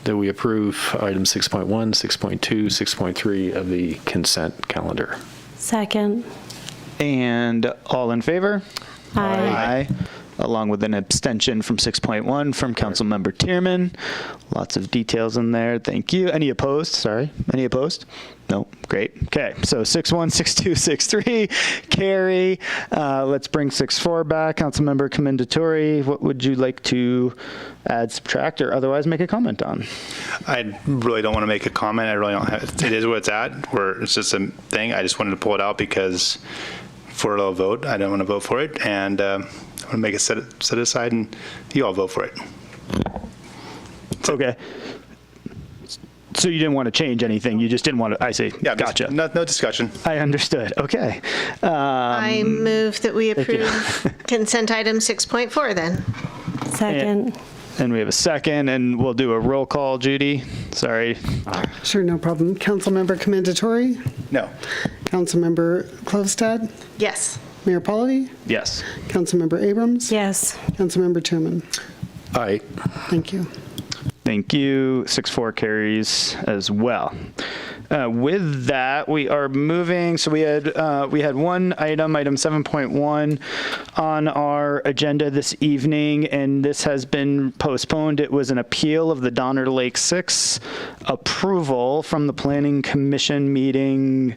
that we approve item 6.1, 6.2, 6.3 of the consent calendar. Second. And all in favor? Aye. Aye. Along with an abstention from 6.1 from Councilmember Tierman. Lots of details in there. Thank you. Any opposed? Sorry. Any opposed? No. Great. Okay. So 6.1, 6.2, 6.3 carry. Let's bring 6.4 back. Councilmember Commendatore, what would you like to add, subtract, or otherwise make a comment on? I really don't want to make a comment. I really don't have. It is what it's at. It's just a thing. I just wanted to pull it out because for a vote, I don't want to vote for it, and I want to make it set aside, and you all vote for it. Okay. So you didn't want to change anything. You just didn't want to. I see. Yeah. Gotcha. No discussion. I understood. Okay. I move that we approve consent item 6.4 then. Second. And we have a second, and we'll do a roll call, Judy. Sorry. Sure, no problem. Councilmember Commendatore? No. Councilmember Klövstad? Yes. Mayor Pallavi? Yes. Councilmember Abrams? Yes. Councilmember Tierman? Aye. Thank you. Thank you. 6-4 carries as well. With that, we are moving. So we had one item 7.1, on our agenda this evening, and this has been postponed. It was an appeal of the Donner Lake 6 approval from the Planning Commission meeting.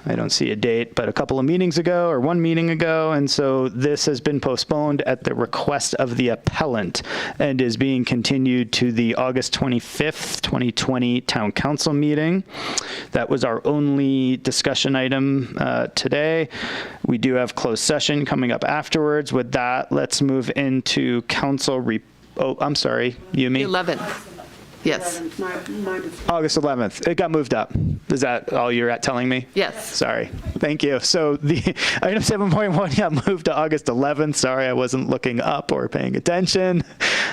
I don't see a date, but a couple of meetings ago, or one meeting ago, and so this has been postponed at the request of the appellant and is being continued to the August 25th, 2020 Town Council meeting. That was our only discussion item today. We do have closed session coming up afterwards. With that, let's move into council I'm sorry, Yumi? 11th. Yes. August 11th. It got moved up. Is that all you're telling me? Yes. Sorry. Thank you. So the item 7.1 got moved to August 11th. Sorry, I wasn't looking up or paying attention.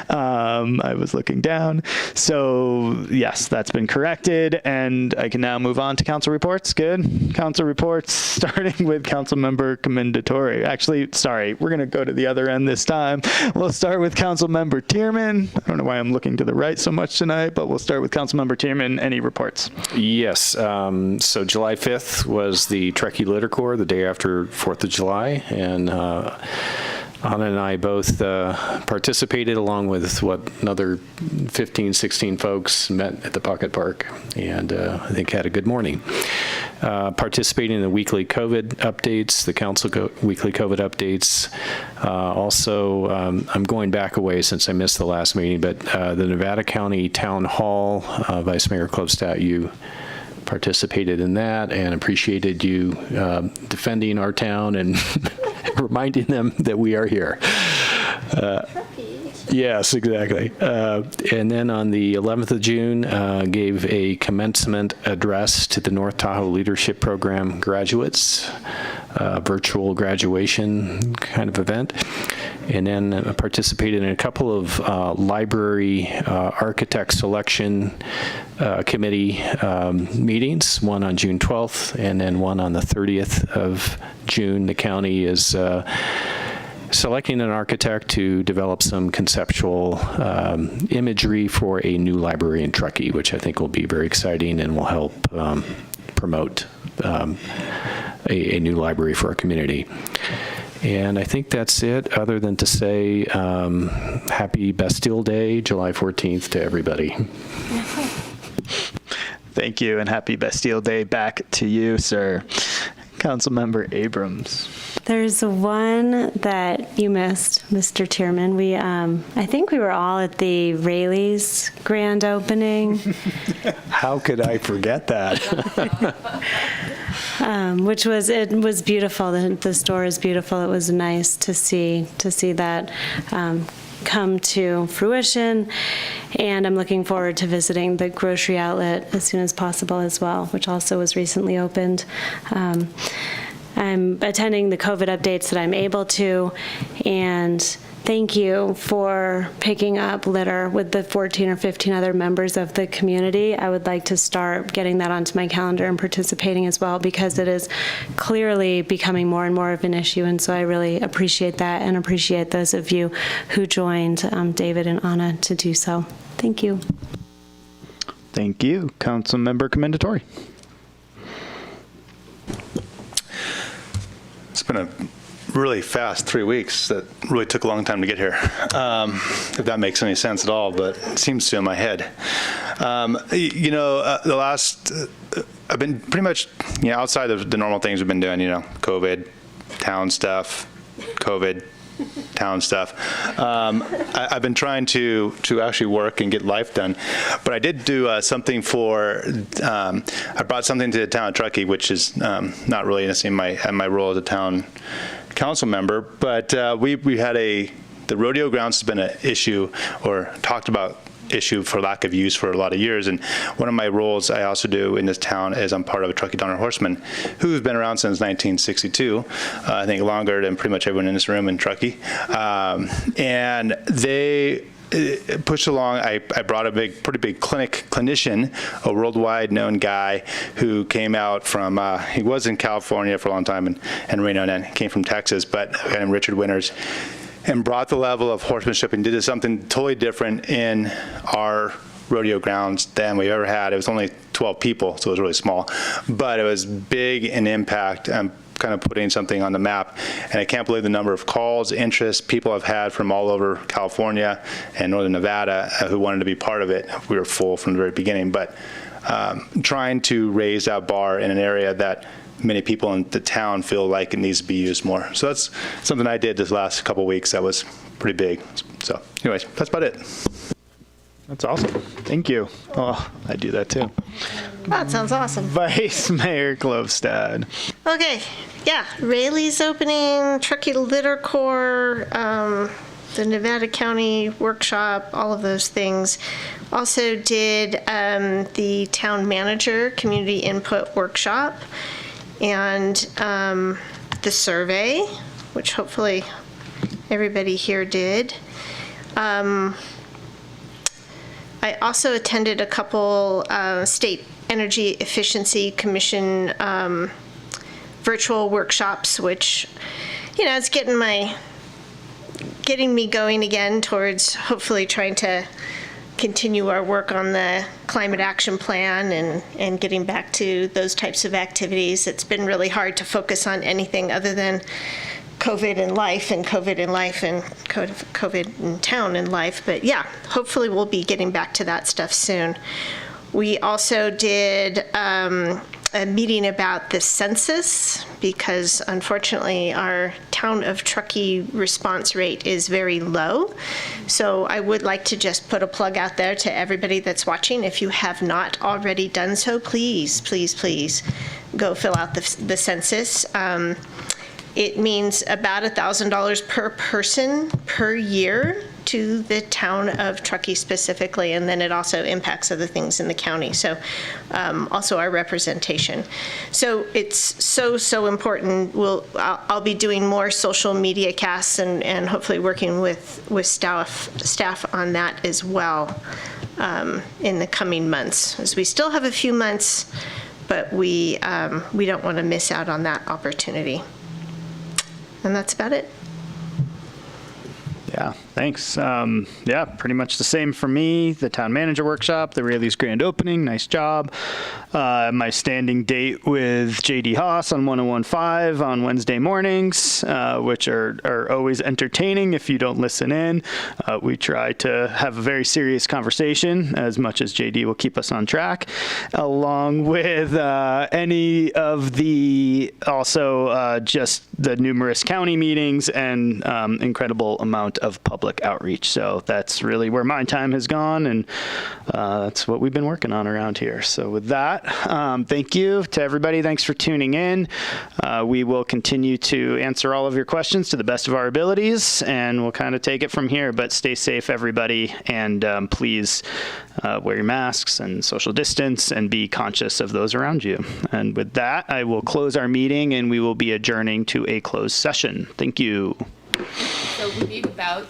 I was looking down. So yes, that's been corrected, and I can now move on to council reports. Good. Council reports, starting with Councilmember Commendatore. Actually, sorry, we're going to go to the other end this time. We'll start with Councilmember Tierman. I don't know why I'm looking to the right so much tonight, but we'll start with Councilmember Tierman. Any reports? Yes. So July 5th was the Truckee Litter Corps, the day after 4th of July, and Anna and I both participated, along with another 15, 16 folks met at the Pocket Park, and I think had a good morning. Participating in the weekly COVID updates, the council weekly COVID updates. Also, I'm going back a way since I missed the last meeting, but the Nevada County Town Hall, Vice Mayor Klövstad, you participated in that and appreciated you defending our town and reminding them that we are here. Yes, exactly. And then on the 11th of June, gave a commencement address to the North Tahoe Leadership Program graduates, virtual graduation kind of event. And then participated in a couple of library architect selection committee meetings, one on June 12th and then one on the 30th of June. The county is selecting an architect to develop some conceptual imagery for a new library in Truckee, which I think will be very exciting and will help promote a new library for our community. And I think that's it, other than to say happy Bastille Day, July 14th to everybody. Thank you, and happy Bastille Day back to you, sir. Councilmember Abrams. There's one that you missed, Mr. Tierman. I think we were all at the Rayleigh's grand opening. How could I forget that? It was beautiful. The store is beautiful. It was nice to see that come to fruition, and I'm looking forward to visiting the grocery outlet as soon as possible as well, which also was recently opened. I'm attending the COVID updates that I'm able to, and thank you for picking up litter with the 14 or 15 other members of the community. I would like to start getting that onto my calendar and participating as well, because it is clearly becoming more and more of an issue, and so I really appreciate that and appreciate those of you who joined David and Anna to do so. Thank you. Thank you. Councilmember Commendatore. It's been a really fast 3 weeks that really took a long time to get here, if that makes any sense at all, but it seems to in my head. The last, I've been pretty much, outside of the normal things we've been doing, COVID, town stuff, COVID, town stuff. I've been trying to actually work and get life done, but I did do something I brought something to the town of Truckee, which is not really necessarily my role as a town council member, but we had the rodeo grounds has been an issue, or talked about issue for lack of use for a lot of years, and one of my roles I also do in this town is I'm part of a Truckee-Town horseman who's been around since 1962, I think longer than pretty much everyone in this room in Truckee, and they pushed along. I brought a pretty big clinician, a worldwide known guy who came out from, he was in California for a long time and Reno, and then came from Texas, but a guy named Richard Winters, and brought the level of horsemanship and did something totally different in our rodeo grounds than we ever had. It was only 12 people, so it was really small, but it was big in impact. Kind of putting something on the map, and I can't believe the number of calls, interest people have had from all over California and Northern Nevada who wanted to be part of it. We were full from the very beginning, but trying to raise that bar in an area that many people in the town feel like it needs to be used more. So that's something I did this last couple of weeks that was pretty big. So anyways, that's about it. That's awesome. Thank you. Oh, I do that too. That sounds awesome. Vice Mayor Glovestad. Okay, yeah, Rayleigh's opening, Truckee Litter Corps, the Nevada County Workshop, all of those things. Also did the Town Manager Community Input Workshop and the survey, which hopefully everybody here did. I also attended a couple State Energy Efficiency Commission virtual workshops, which, it's getting me going again towards hopefully trying to continue our work on the climate action plan and getting back to those types of activities. It's been really hard to focus on anything other than COVID in life and COVID in life and COVID in town and life. But yeah, hopefully we'll be getting back to that stuff soon. We also did a meeting about the census because unfortunately our town of Truckee response rate is very low. So I would like to just put a plug out there to everybody that's watching. If you have not already done so, please, please, please go fill out the census. It means about $1,000 per person per year to the town of Truckee specifically, and then it also impacts other things in the county. So also our representation. So it's so important. I'll be doing more social media casts and hopefully working with staff on that as well in the coming months, as we still have a few months, but we don't want to miss out on that opportunity. And that's about it. Yeah, thanks. Yeah, pretty much the same for me. The town manager workshop, the Rayleigh's grand opening, nice job. My standing date with JD Haas on 101.5 on Wednesday mornings, which are always entertaining if you don't listen in. We try to have a very serious conversation as much as JD will keep us on track, along with any of the also just the numerous county meetings and incredible amount of public outreach. So that's really where my time has gone, and that's what we've been working on around here. So with that, thank you to everybody. Thanks for tuning in. We will continue to answer all of your questions to the best of our abilities, and we'll kind of take it from here. But stay safe, everybody, and please wear your masks and social distance and be conscious of those around you. And with that, I will close our meeting, and we will be adjourning to a closed session. Thank you. So we need about